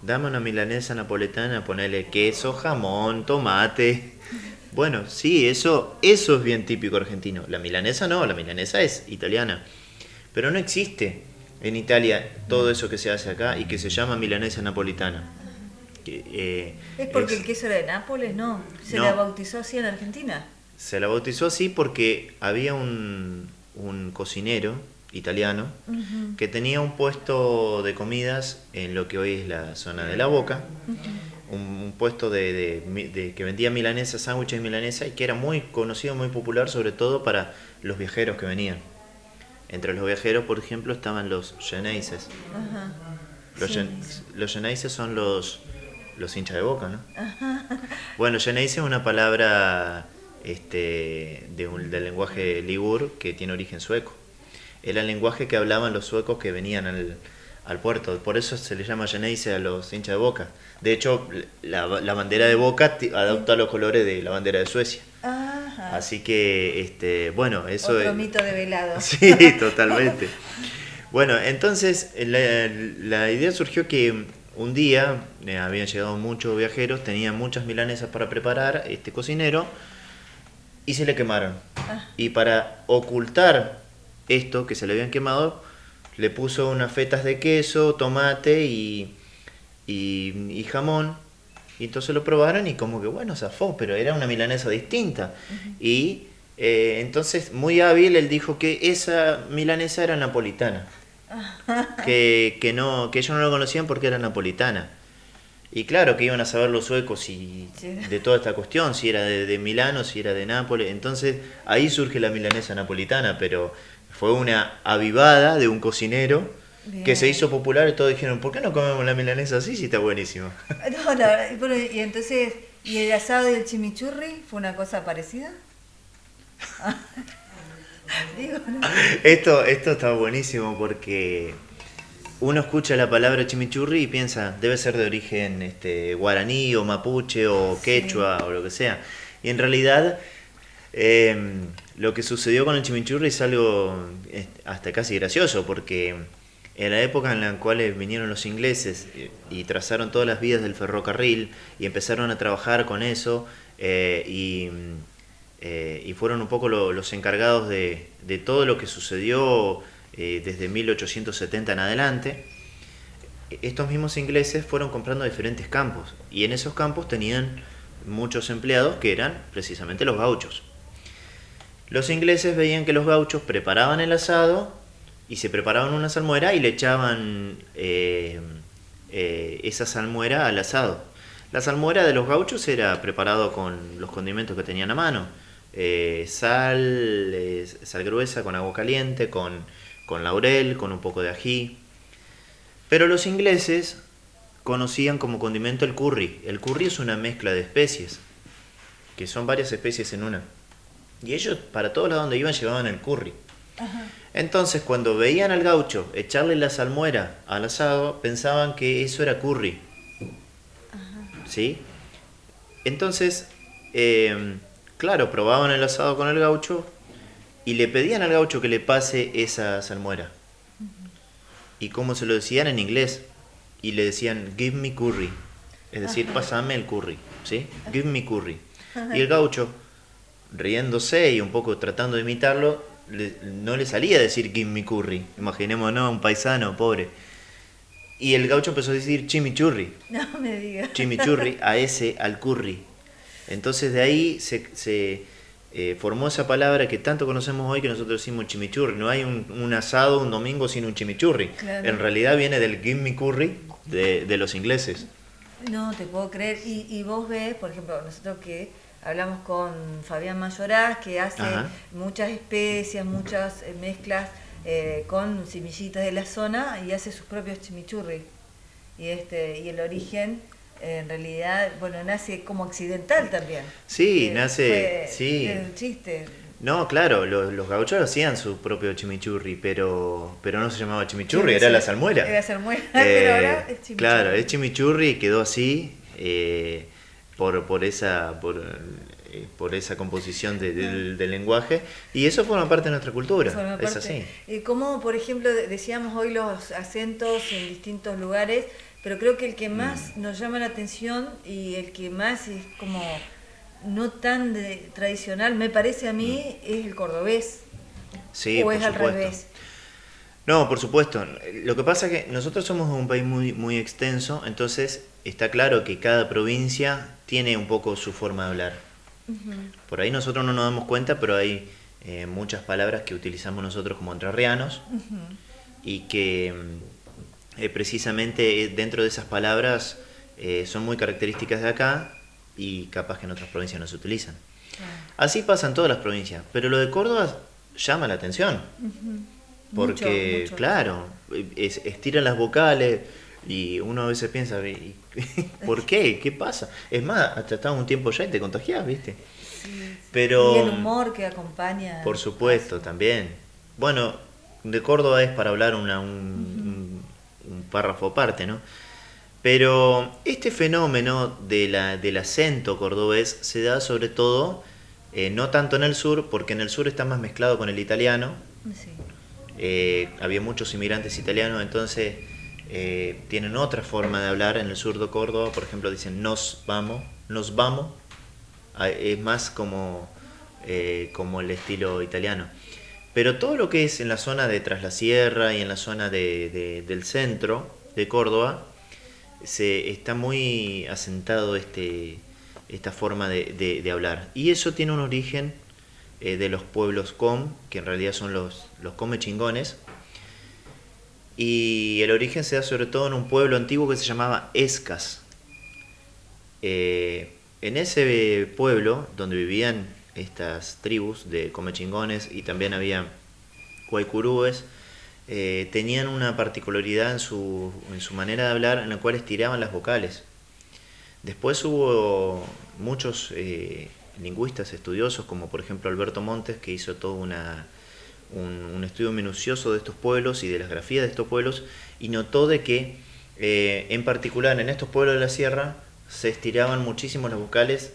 dame una milanesa napoletana, ponele queso, jamón, tomate. Bueno, sí, eso es bien típico argentino. La milanesa no, la milanesa es italiana. Pero no existe en Italia todo eso que se hace acá y que se llama milanesa napolitana. ¿Es porque el queso era de Nápoles? No, ¿se la bautizó así en Argentina? Se la bautizó así porque había un cocinero italiano, uh-huh. Que tenía un puesto de comidas en lo que hoy es la zona de La Boca, uh-huh. un puesto de que vendía milanesa, sándwiches milanesa, y que era muy conocido, muy popular, sobre todo para los viajeros que venían. Entre los viajeros, por ejemplo, estaban los geneises. Uh-huh. Los geneises son los hinchas de Boca, ¿no? Uh-huh. Bueno, geneise es una palabra del lenguaje ligur que tiene origen sueco. Era el lenguaje que hablaban los suecos que venían al puerto. Por eso se le llama geneise a los hinchas de Boca. De hecho, la bandera de Boca adopta los colores de la bandera de Suecia. Ajá. Así que, bueno, eso otro mito develado. Sí, totalmente. Bueno, entonces la idea surgió que un día habían llegado muchos viajeros, tenían muchas milanesas para preparar, este cocinero, y se le quemaron. Y para ocultar esto que se le habían quemado, le puso unas fetas de queso, tomate y jamón. Y entonces lo probaron y como que bueno, zafó, pero era una milanesa distinta. Y entonces, muy hábil, él dijo que esa milanesa era napolitana. Que ellos no lo conocían porque era napolitana. Y claro que iban a saber los suecos de toda esta cuestión, si era de Milano, si era de Nápoles. Entonces ahí surge la milanesa napolitana, pero fue una avivada de un cocinero. Bien. Que se hizo popular y todos dijeron, ¿por qué no comemos la milanesa así si está buenísima? No, bueno, y entonces, ¿y el asado y el chimichurri fue una cosa parecida? Digo, ¿no? Esto está buenísimo porque uno escucha la palabra chimichurri y piensa, debe ser de origen guaraní o mapuche o quechua o lo que sea. Y en realidad lo que sucedió con el chimichurri es algo hasta casi gracioso, porque en la época en la cual vinieron los ingleses y trazaron todas las vías del ferrocarril y empezaron a trabajar con eso y fueron un poco los encargados de todo lo que sucedió desde 1870 en adelante, estos mismos ingleses fueron comprando diferentes campos y en esos campos tenían muchos empleados que eran precisamente los gauchos. Los ingleses veían que los gauchos preparaban el asado y se preparaban una salmuera y le echaban esa salmuera al asado. La salmuera de los gauchos era preparado con los condimentos que tenían a mano. Sal gruesa con agua caliente, con laurel, con un poco de ají. Pero los ingleses conocían como condimento el curry. El curry es una mezcla de especies, que son varias especies en una. Y ellos, para todos lados donde iban, llevaban el curry. Ajá. Entonces, cuando veían al gaucho echarle la salmuera al asado, pensaban que eso era curry. Ajá. ¿Sí? Entonces, claro, probaban el asado con el gaucho y le pedían al gaucho que le pase esa salmuera. Uh-huh. ¿Y cómo se lo decían? En inglés. Y le decían, give me curry. Es decir, ajá, pásame el curry. ¿Sí? Give me curry. Ajá. Y el gaucho, riéndose y un poco tratando de imitarlo, no le salía a decir give me curry. Imaginémonos, un paisano pobre. Y el gaucho empezó a decir chimichurri. No me digas. Chimichurri, al curry. Entonces de ahí se formó esa palabra que tanto conocemos hoy, que nosotros decimos chimichurri. No hay un asado un domingo sin un chimichurri. Claro. En realidad viene del give me curry de los ingleses. No te puedo creer. Y vos ves, por ejemplo, nosotros que hablamos con Fabián Mayoraz, que hace, ajá, muchas especias, muchas mezclas con semillitas de la zona y hace sus propios chimichurri. Y el origen, en realidad, bueno, nace como occidental también. Sí, nace, sí. El chiste. No, claro, los gauchos hacían su propio chimichurri, pero no se llamaba chimichurri, era la salmuera. Era salmuera, pero ahora es chimichurri. Claro, es chimichurri y quedó así. Por esa composición del lenguaje, y eso forma parte de nuestra cultura, es así. Como por ejemplo decíamos hoy los acentos en distintos lugares, pero creo que el que más nos llama la atención y el que más es como no tan tradicional, me parece a mí, es el cordobés. Sí, o es al revés. No, por supuesto. Lo que pasa es que nosotros somos un país muy, muy extenso, entonces está claro que cada provincia tiene un poco su forma de hablar. Uh-huh. Por ahí nosotros no nos damos cuenta, pero hay muchas palabras que utilizamos nosotros como entrerrianos, uh-huh, y que precisamente dentro de esas palabras son muy características de acá y capaz que en otras provincias no se utilizan. Uh-huh. Así pasa en todas las provincias, pero lo de Córdoba llama la atención. Uh-huh. Porque, mucho. Claro, estiran las vocales y uno a veces piensa, ¿por qué? ¿Qué pasa? Es más, hasta estás un tiempo ya y te contagiás, ¿viste? Sí. Pero, y el humor que acompaña. Por supuesto, también. Bueno, de Córdoba es para hablar un párrafo aparte, ¿no? Pero este fenómeno del acento cordobés se da sobre todo, no tanto en el sur, porque en el sur está más mezclado con el italiano. Sí. había muchos inmigrantes italianos, entonces tienen otra forma de hablar. En el sur de Córdoba, por ejemplo, dicen nos vamos, es más como el estilo italiano. Pero todo lo que es en la zona de Tras la Sierra y en la zona del centro de Córdoba, está muy asentado esta forma de hablar. Y eso tiene un origen de los pueblos com, que en realidad son los comechingones. Y el origen se da sobre todo en un pueblo antiguo que se llamaba Escas. En ese pueblo donde vivían estas tribus de comechingones y también había guaycurúes, tenían una particularidad en su manera de hablar, en la cual estiraban las vocales. Después hubo muchos lingüistas estudiosos, como por ejemplo Alberto Montes, que hizo todo un estudio minucioso de estos pueblos y de las grafías de estos pueblos, y notó de que en particular en estos pueblos de la sierra se estiraban muchísimo las vocales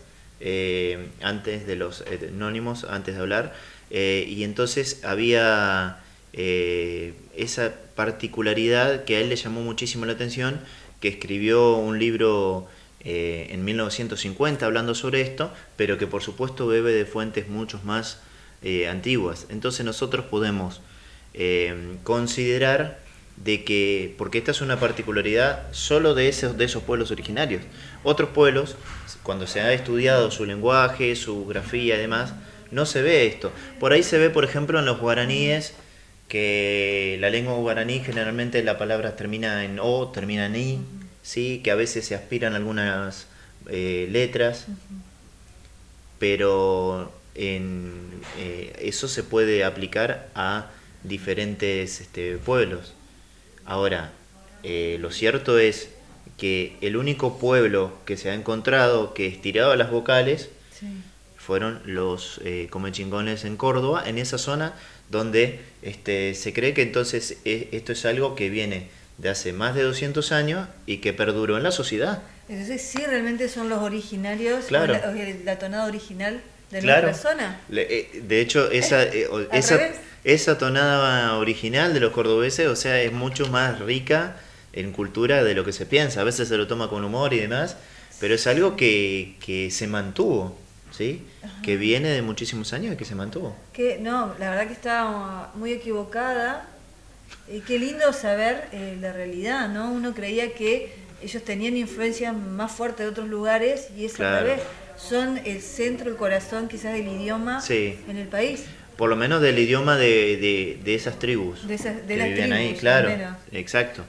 antes de los etnónimos, antes de hablar, y entonces había esa particularidad que a él le llamó muchísimo la atención, que escribió un libro en 1950 hablando sobre esto, pero que por supuesto bebe de fuentes mucho más antiguas. Entonces nosotros podemos considerar de que, porque esta es una particularidad solo de esos pueblos originarios. Otros pueblos, cuando se ha estudiado su lenguaje, su grafía y demás, no se ve esto. Por ahí se ve, por ejemplo, en los guaraníes, que la lengua guaraní generalmente la palabra termina en o, termina en i, ¿sí? Que a veces se aspiran algunas letras, pero eso se puede aplicar a diferentes pueblos. Ahora, lo cierto es que el único pueblo que se ha encontrado que estiraba las vocales fueron los comechingones en Córdoba, en esa zona donde se cree que entonces esto es algo que viene de hace más de 200 años y que perduró en la sociedad. Entonces sí, realmente son los originarios, claro. la tonada original de claro. nuestra zona. De hecho, esa tonada original de los cordobeses, o sea, es mucho más rica en cultura de lo que se piensa. A veces se lo toma con humor y demás, pero es algo que se mantuvo, ¿sí? Que viene de muchísimos años y que se mantuvo. No, la verdad que estaba muy equivocada. Qué lindo saber la realidad, ¿no? Uno creía que ellos tenían influencias más fuertes de otros lugares y es al revés. Son el centro, el corazón quizás del idioma en el país. Por lo menos del idioma de esas tribus de que las vivían tribus, ahí, claro, exacto.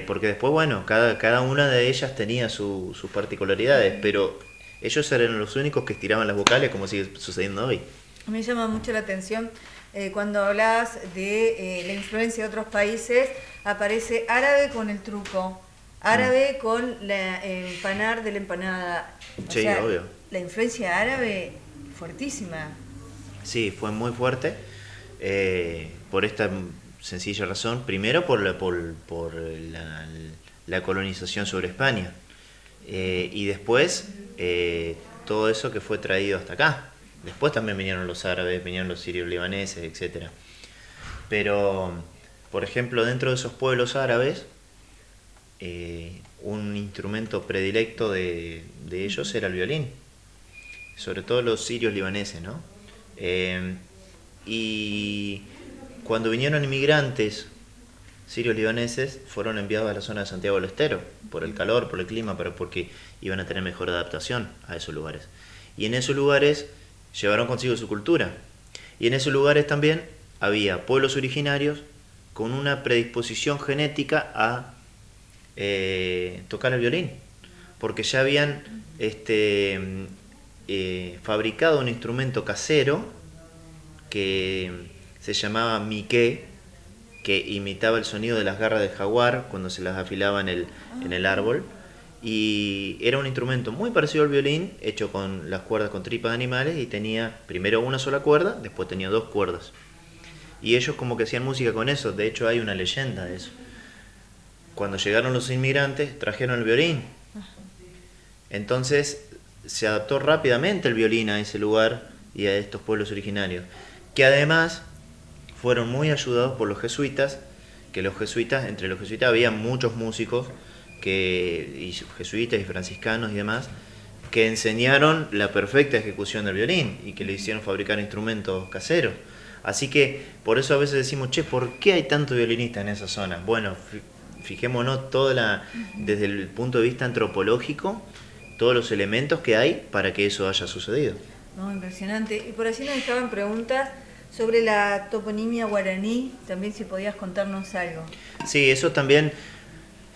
Porque después, bueno, cada una de ellas tenía sus particularidades, pero ellos eran los únicos que estiraban las vocales, como sigue sucediendo hoy. A mí me llama mucho la atención cuando hablas de la influencia de otros países, aparece árabe con el truco, árabe con la empanar de la empanada. Sí, obvio. La influencia árabe fuertísima. Sí, fue muy fuerte, por esta sencilla razón. Primero por la colonización sobre España, y después todo eso que fue traído hasta acá. Después también vinieron los árabes, vinieron los sirios libaneses, etc. Pero, por ejemplo, dentro de esos pueblos árabes, un instrumento predilecto de ellos era el violín, sobre todo los sirios libaneses, ¿no? Y cuando vinieron inmigrantes sirios libaneses, fueron enviados a la zona de Santiago del Estero, por el calor, por el clima, pero porque iban a tener mejor adaptación a esos lugares. Y en esos lugares llevaron consigo su cultura. Y en esos lugares también había pueblos originarios con una predisposición genética a tocar el violín, porque ya habían fabricado un instrumento casero que se llamaba miqué, que imitaba el sonido de las garras del jaguar cuando se las afilaba en el árbol, y era un instrumento muy parecido al violín, hecho con las cuerdas con tripas de animales, y tenía primero una sola cuerda, después tenía 2 cuerdas, y ellos como que hacían música con eso. De hecho hay una leyenda de eso. Cuando llegaron los inmigrantes trajeron el violín, entonces se adaptó rápidamente el violín a ese lugar y a estos pueblos originarios, que además fueron muy ayudados por los jesuitas, que entre los jesuitas había muchos músicos, y jesuitas y franciscanos y demás, que enseñaron la perfecta ejecución del violín y que le hicieron fabricar instrumentos caseros. Así que por eso a veces decimos, che, ¿por qué hay tanto violinista en esa zona? Bueno, fijémonos desde el punto de vista antropológico, todos los elementos que hay para que eso haya sucedido. No, impresionante. Y por allí nos dejaban preguntas sobre la toponimia guaraní, también si podías contarnos algo. Sí, eso también,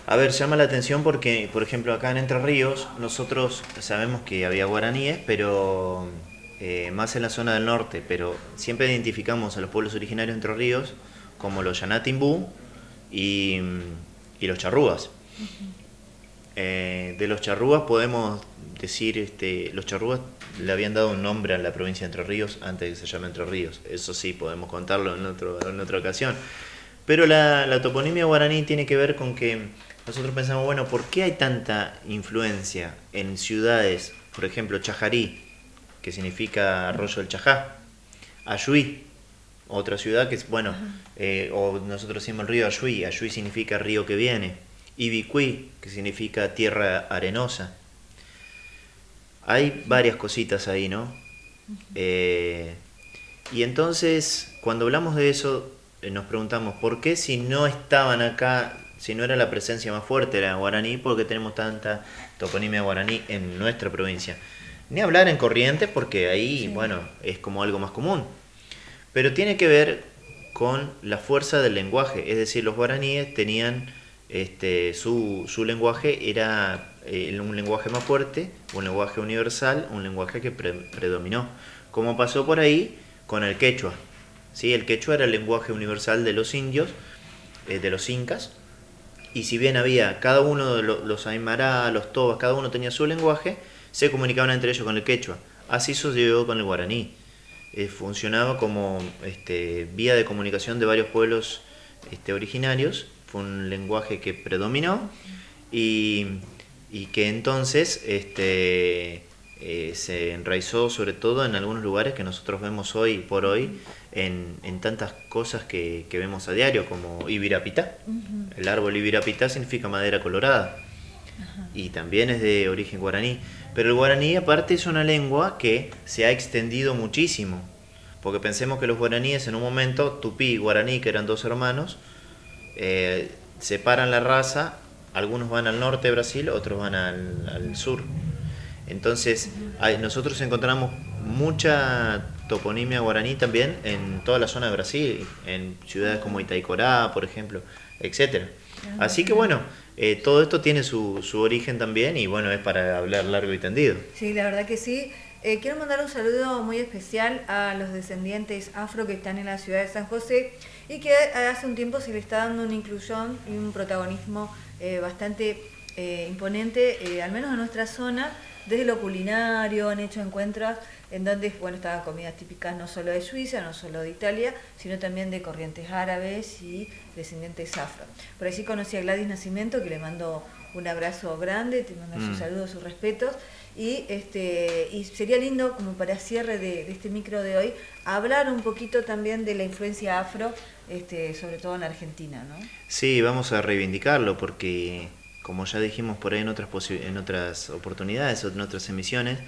a ver, llama la atención porque, por ejemplo, acá en Entre Ríos, nosotros sabemos que había guaraníes, pero más en la zona del norte, pero siempre identificamos a los pueblos originarios de Entre Ríos como los Yanatimbú y los charrúas. De los charrúas podemos decir, los charrúas le habían dado un nombre a la provincia de Entre Ríos antes de que se llame Entre Ríos. Eso sí, podemos contarlo en otra ocasión. Pero la toponimia guaraní tiene que ver con que nosotros pensamos, bueno, ¿por qué hay tanta influencia en ciudades? Por ejemplo, Chajarí, que significa arroyo del Chajá. Ayuí, otra ciudad que es, bueno, o nosotros decimos el río Ayuí. Ayuí significa río que viene. Ibicuí, que significa tierra arenosa. Hay varias cositas ahí, ¿no? Y entonces, cuando hablamos de eso, nos preguntamos, ¿por qué si no estaban acá, si no era la presencia más fuerte de la guaraní, por qué tenemos tanta toponimia guaraní en nuestra provincia? Ni hablar en Corrientes, porque ahí, sí, bueno, es como algo más común. Pero tiene que ver con la fuerza del lenguaje, es decir, los guaraníes tenían... su lenguaje era un lenguaje más fuerte, un lenguaje universal, un lenguaje que predominó, como pasó por ahí con el quechua. ¿Sí? El quechua era el lenguaje universal de los indios, de los incas, y si bien había cada uno de los aymará, los tobas, cada uno tenía su lenguaje, se comunicaban entre ellos con el quechua. Así sucedió con el guaraní. Funcionaba como vía de comunicación de varios pueblos originarios. Fue un lenguaje que predominó y que entonces se enraizó sobre todo en algunos lugares que nosotros vemos hoy por hoy en tantas cosas que vemos a diario, como Ibirapitá. El árbol Ibirapitá significa madera colorada y también es de origen guaraní. Pero el guaraní aparte es una lengua que se ha extendido muchísimo, porque pensemos que los guaraníes en un momento, tupí y guaraní, que eran dos hermanos, separan la raza, algunos van al norte de Brasil, otros van al sur. Entonces, nosotros encontramos mucha toponimia guaraní también en toda la zona de Brasil, en ciudades como Itaicorá, por ejemplo, etcétera. Así que bueno, todo esto tiene su origen también y bueno, es para hablar largo y tendido. Sí, la verdad que sí. Quiero mandar un saludo muy especial a los descendientes afro que están en la ciudad de San José y que hace un tiempo se le está dando una inclusión y un protagonismo bastante imponente, al menos en nuestra zona, desde lo culinario. Han hecho encuentros en donde estaban comidas típicas no solo de Suiza, no solo de Italia, sino también de corrientes árabes y descendientes afro. Por allí conocí a Gladys Nascimento, que le mando un abrazo grande, te mando sus saludos, sus respetos. Y sería lindo, como para cierre de este micro de hoy, hablar un poquito también de la influencia afro, sobre todo en Argentina, ¿no? Sí, vamos a reivindicarlo porque, como ya dijimos por ahí en otras oportunidades, en otras emisiones,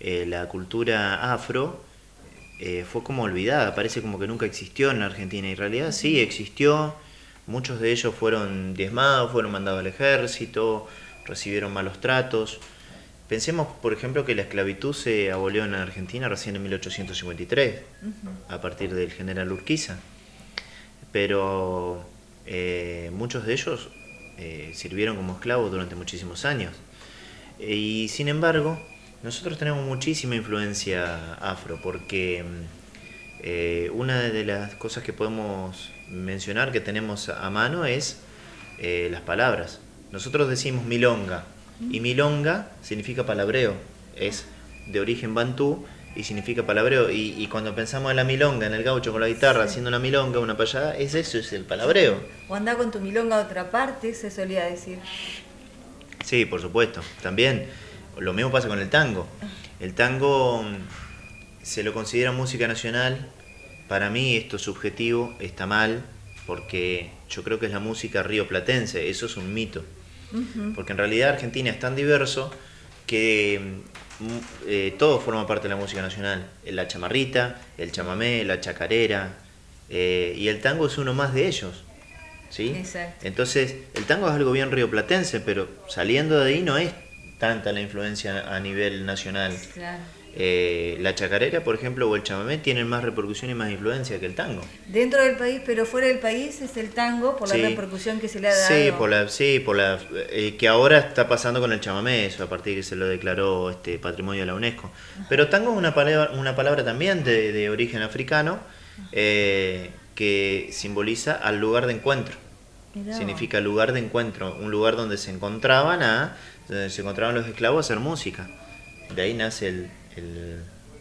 la cultura afro fue como olvidada, parece como que nunca existió en la Argentina. Y en realidad sí existió, muchos de ellos fueron diezmados, fueron mandados al ejército, recibieron malos tratos. Pensemos, por ejemplo, que la esclavitud se abolió en Argentina recién en 1853, a partir del general Urquiza. Pero muchos de ellos sirvieron como esclavos durante muchísimos años. Y sin embargo, nosotros tenemos muchísima influencia afro, porque una de las cosas que podemos mencionar que tenemos a mano es las palabras. Nosotros decimos milonga. Y milonga significa palabreo, es de origen bantú y significa palabreo. Y cuando pensamos en la milonga, en el gaucho con la guitarra, sí, haciendo una milonga, una payada, eso es el palabreo. O anda con tu milonga a otra parte, se solía decir. Sí, por supuesto. También lo mismo pasa con el tango. El tango se lo considera música nacional para mí esto es subjetivo, está mal, porque yo creo que es la música rioplatense, eso es un mito. Porque en realidad Argentina es tan diverso que todo forma parte de la música nacional. La chamarrita, el chamamé, la chacarera, y el tango es uno más de ellos. ¿Sí? Exacto. Entonces, el tango es algo bien rioplatense, pero saliendo de ahí no es tanta la influencia a nivel nacional. Claro. La chacarera, por ejemplo, o el chamamé tienen más repercusión y más influencia que el tango. Dentro del país, pero fuera del país es el tango por la repercusión que se le ha dado. Que ahora está pasando con el chamamé, eso a partir de que se lo declaró patrimonio de la UNESCO. Ajá. Pero tango es una palabra también de origen africano, que simboliza al lugar de encuentro. Mirá. Significa lugar de encuentro, un lugar donde se encontraban los esclavos a hacer música. De ahí nace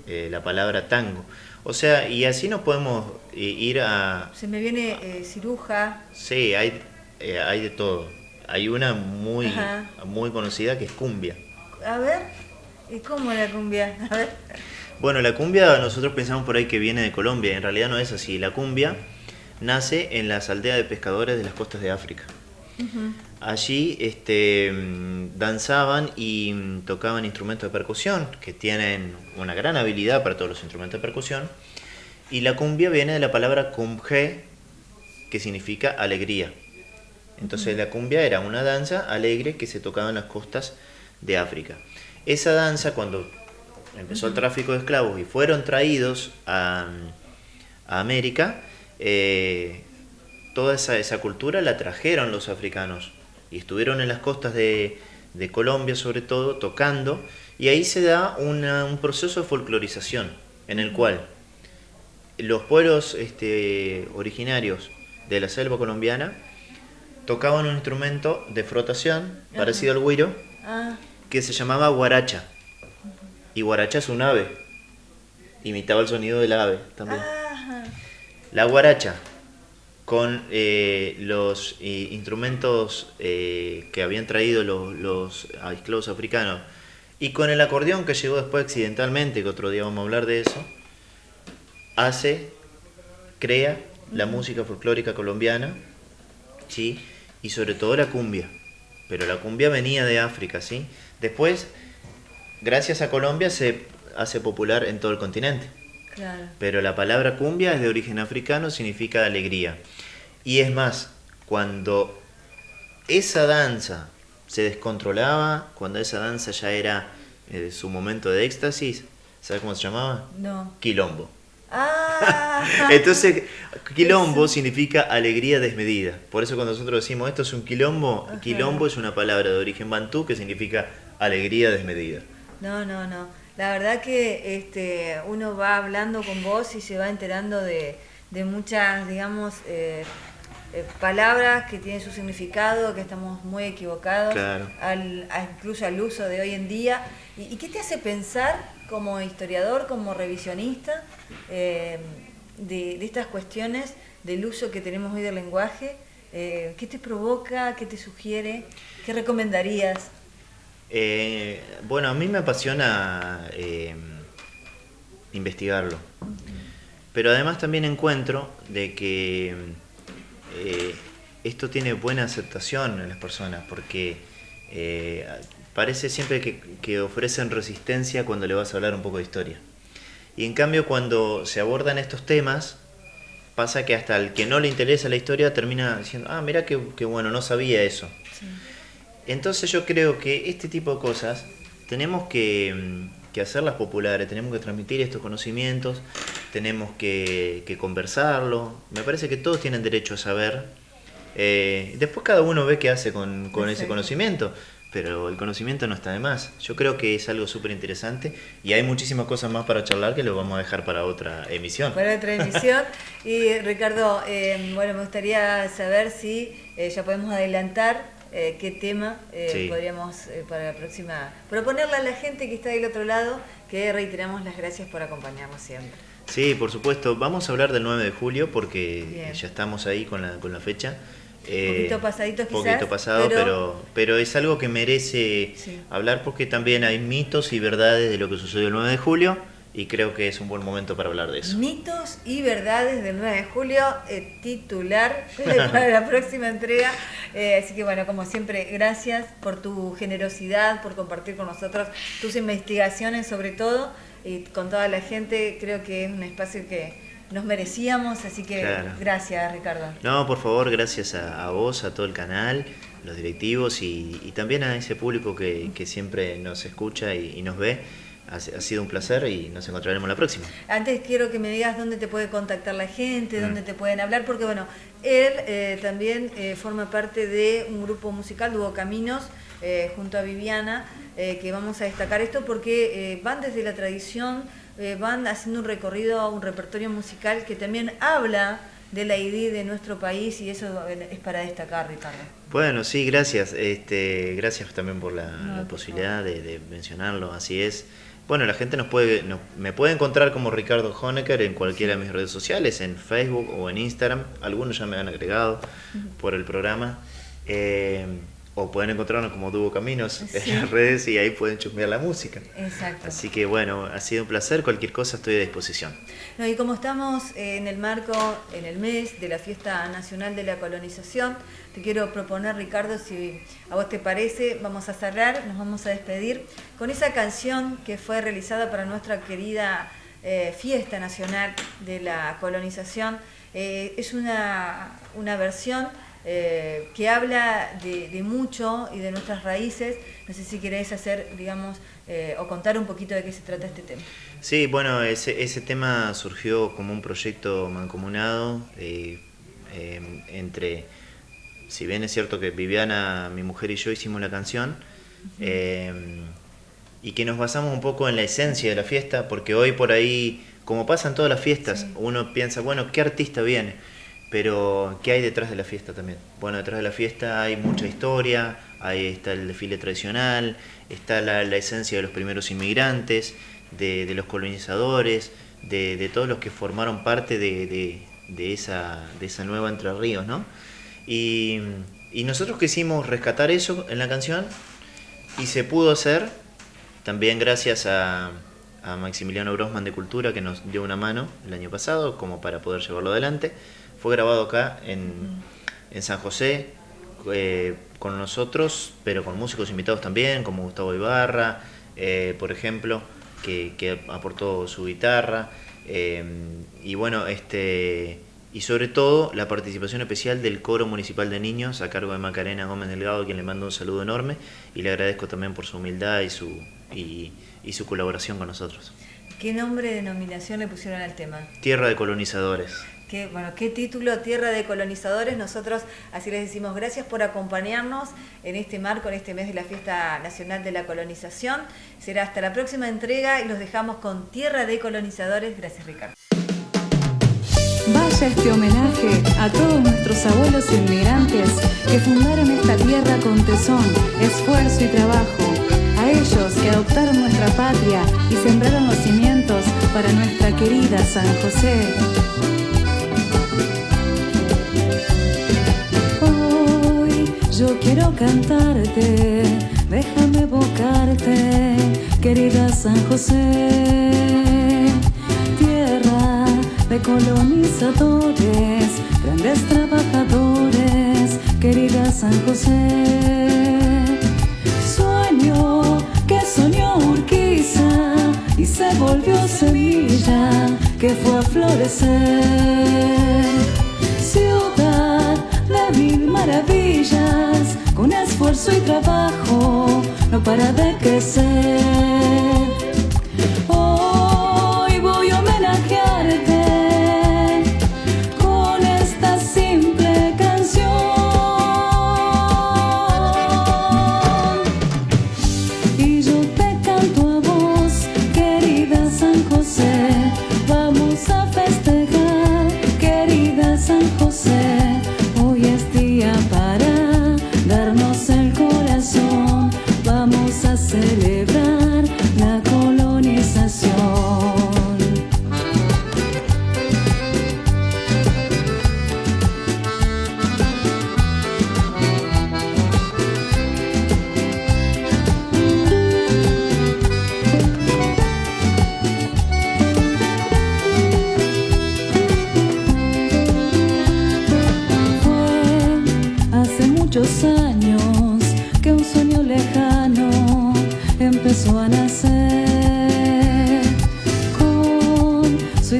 la palabra tango. O sea, y así nos podemos ir a... Se me viene ciruja. Sí, hay de todo. Hay una muy conocida que es cumbia. A ver, ¿y cómo es la cumbia? A ver. Bueno, la cumbia nosotros pensamos por ahí que viene de Colombia, en realidad no es así. La cumbia nace en las aldeas de pescadores de las costas de África. Allí danzaban y tocaban instrumentos de percusión, que tienen una gran habilidad para todos los instrumentos de percusión. Y la cumbia viene de la palabra kumbje, que significa alegría. Entonces la cumbia era una danza alegre que se tocaba en las costas de África. Esa danza, cuando empezó el tráfico de esclavos y fueron traídos a América, toda esa cultura la trajeron los africanos y estuvieron en las costas de Colombia sobre todo tocando, y ahí se da un proceso de folclorización en el cual los pueblos originarios de la selva colombiana tocaban un instrumento de frotación parecido al güiro, que se llamaba guaracha, y guaracha es un ave, imitaba el sonido del ave también. La guaracha con los instrumentos que habían traído los esclavos africanos y con el acordeón que llegó después accidentalmente, que otro día vamos a hablar de eso, crea la música folclórica colombiana, ¿sí? Y sobre todo la cumbia, pero la cumbia venía de África, ¿sí? Después, gracias a Colombia, se hace popular en todo el continente. Claro. Pero la palabra cumbia es de origen africano, significa alegría. Y es más, cuando esa danza se descontrolaba, cuando esa danza ya era su momento de éxtasis, ¿sabes cómo se llamaba? No. Quilombo. Entonces, quilombo significa alegría desmedida. Por eso cuando nosotros decimos esto es un quilombo, quilombo es una palabra de origen bantú que significa alegría desmedida. No. La verdad que uno va hablando con vos y se va enterando de muchas, digamos, palabras que tienen su significado, que estamos muy equivocados, claro. Incluso al uso de hoy en día. ¿Y qué te hace pensar como historiador, como revisionista, de estas cuestiones del uso que tenemos hoy del lenguaje? ¿Qué te provoca? ¿Qué te sugiere? ¿Qué recomendarías? Bueno, a mí me apasiona investigarlo, pero además también encuentro de que esto tiene buena aceptación en las personas, porque parece siempre que ofrecen resistencia cuando le vas a hablar un poco de historia, y en cambio cuando se abordan estos temas pasa que hasta el que no le interesa la historia termina diciendo, mira qué bueno, no sabía eso. Sí. Entonces yo creo que este tipo de cosas tenemos que hacerlas populares, tenemos que transmitir estos conocimientos, tenemos que conversarlo. Me parece que todos tienen derecho a saber. Después cada uno ve qué hace con ese conocimiento, pero el conocimiento no está de más. Yo creo que es algo súper interesante y hay muchísimas cosas más para charlar que lo vamos a dejar para otra emisión. Para otra emisión. Y Ricardo, me gustaría saber si ya podemos adelantar qué tema podríamos para la próxima proponerle a la gente que está del otro lado, que reiteramos las gracias por acompañarnos siempre. Sí, por supuesto. Vamos a hablar del 9 de julio porque ya estamos ahí con la fecha. Un poquito pasadito quizás. Un poquito pasado, pero es algo que merece hablar porque también hay mitos y verdades de lo que sucedió el 9 de julio y creo que es un buen momento para hablar de eso. Mitos y verdades del 9 de julio, titular para la próxima entrega. Así que bueno, como siempre, gracias por tu generosidad, por compartir con nosotros tus investigaciones sobre todo, y con toda la gente. Creo que es un espacio que nos merecíamos, así que claro. Gracias, Ricardo. No, por favor, gracias a vos, a todo el canal, los directivos y también a ese público que siempre nos escucha y nos ve. Ha sido un placer y nos encontraremos la próxima. Antes quiero que me digas dónde te puede contactar la gente, dónde te pueden hablar, porque bueno, él también forma parte de un grupo musical, Dúo Caminos, junto a Viviana, que vamos a destacar esto porque van desde la tradición, van haciendo un recorrido, un repertorio musical que también habla de la ID de nuestro país, y eso es para destacar, Ricardo. Bueno, sí, gracias. Gracias también por la posibilidad de mencionarlo, así es. Bueno, la gente me puede encontrar como Ricardo Honecker en cualquiera de mis redes sociales, en Facebook o en Instagram. Algunos ya me han agregado por el programa. O pueden encontrarnos como Dúo Caminos en las redes y ahí pueden chusmear la música. Exacto. Así que bueno, ha sido un placer. Cualquier cosa estoy a disposición. No, y como estamos en el marco, en el mes de la Fiesta Nacional de la Colonización, te quiero proponer, Ricardo, si a vos te parece, vamos a cerrar, nos vamos a despedir con esa canción que fue realizada para nuestra querida Fiesta Nacional de la Colonización. Es una versión que habla de mucho y de nuestras raíces. No sé si querés hacer, digamos, o contar un poquito de qué se trata este tema. Sí, bueno, ese tema surgió como un proyecto mancomunado entre, si bien es cierto que Viviana, mi mujer y yo hicimos la canción, y que nos basamos un poco en la esencia de la fiesta, porque hoy por ahí, como pasa en todas las fiestas, uno piensa, bueno, ¿qué artista viene? Pero, ¿qué hay detrás de la fiesta también? Bueno, detrás de la fiesta hay mucha historia, ahí está el desfile tradicional, está la esencia de los primeros inmigrantes, de los colonizadores, de todos los que formaron parte de esa nueva Entre Ríos, ¿no? Y nosotros quisimos rescatar eso en la canción y se pudo hacer, también gracias a Maximiliano Grossman de Cultura, que nos dio una mano el año pasado como para poder llevarlo adelante. Fue grabado acá en San José con nosotros, pero con músicos invitados también, como Gustavo Ibarra, por ejemplo, que aportó su guitarra, y bueno, y sobre todo la participación especial del Coro Municipal de Niños a cargo de Macarena Gómez Delgado, a quien le mando un saludo enorme y le agradezco también por su humildad y su colaboración con nosotros. ¿Qué nombre de denominación le pusieron al tema? Tierra de Colonizadores. Qué título, Tierra de Colonizadores. Nosotros así les decimos gracias por acompañarnos en este marco, en este mes de la Fiesta Nacional de la Colonización. Será hasta la próxima entrega y los dejamos con Tierra de Colonizadores. Gracias, Ricardo. Vaya este homenaje a todos nuestros abuelos inmigrantes que fundaron esta tierra con tesón, esfuerzo y trabajo. A ellos que adoptaron nuestra patria y sembraron los cimientos para nuestra querida San José. Yo quiero cantarte, déjame evocarte, querida San José. Tierra de colonizadores, grandes trabajadores, querida San José. Sueño que soñó Urquiza y se volvió semilla que fue a florecer. Ciudad de mil maravillas, con esfuerzo y trabajo no para de crecer. Hoy voy a homenajearte con esta simple canción, y yo te canto a vos, querida San José. Vamos a festejar, querida San José. Hoy es día para darnos el corazón, vamos a celebrar la colonización.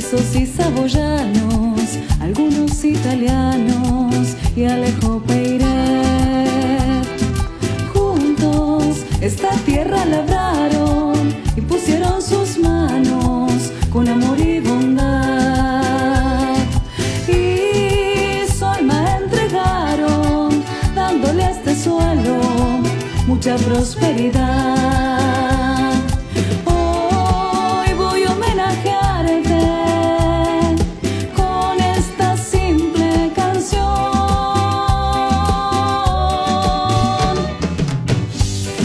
suizos y saboyanos, algunos italianos y Alejo Peiret. Juntos esta tierra labraron y pusieron sus manos con amor y bondad. Y su alma entregaron, dándole a este suelo mucha prosperidad. Hoy voy a homenajearte con esta simple canción.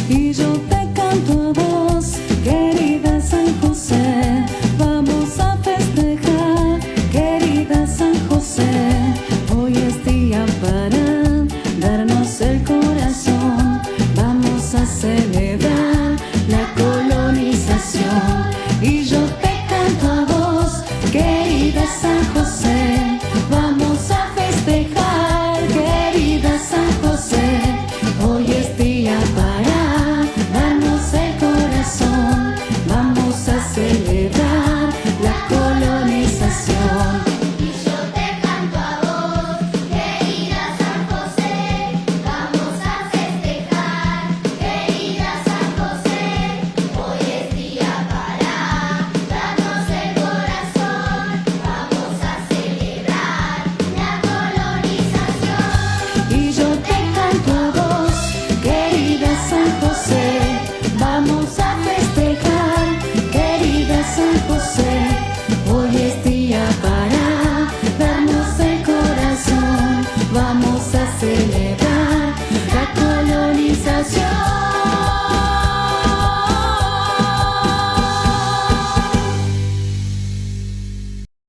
Y yo te canto a vos, querida San José. Vamos a festejar, querida San José. Hoy es día para darnos el corazón. Vamos a celebrar la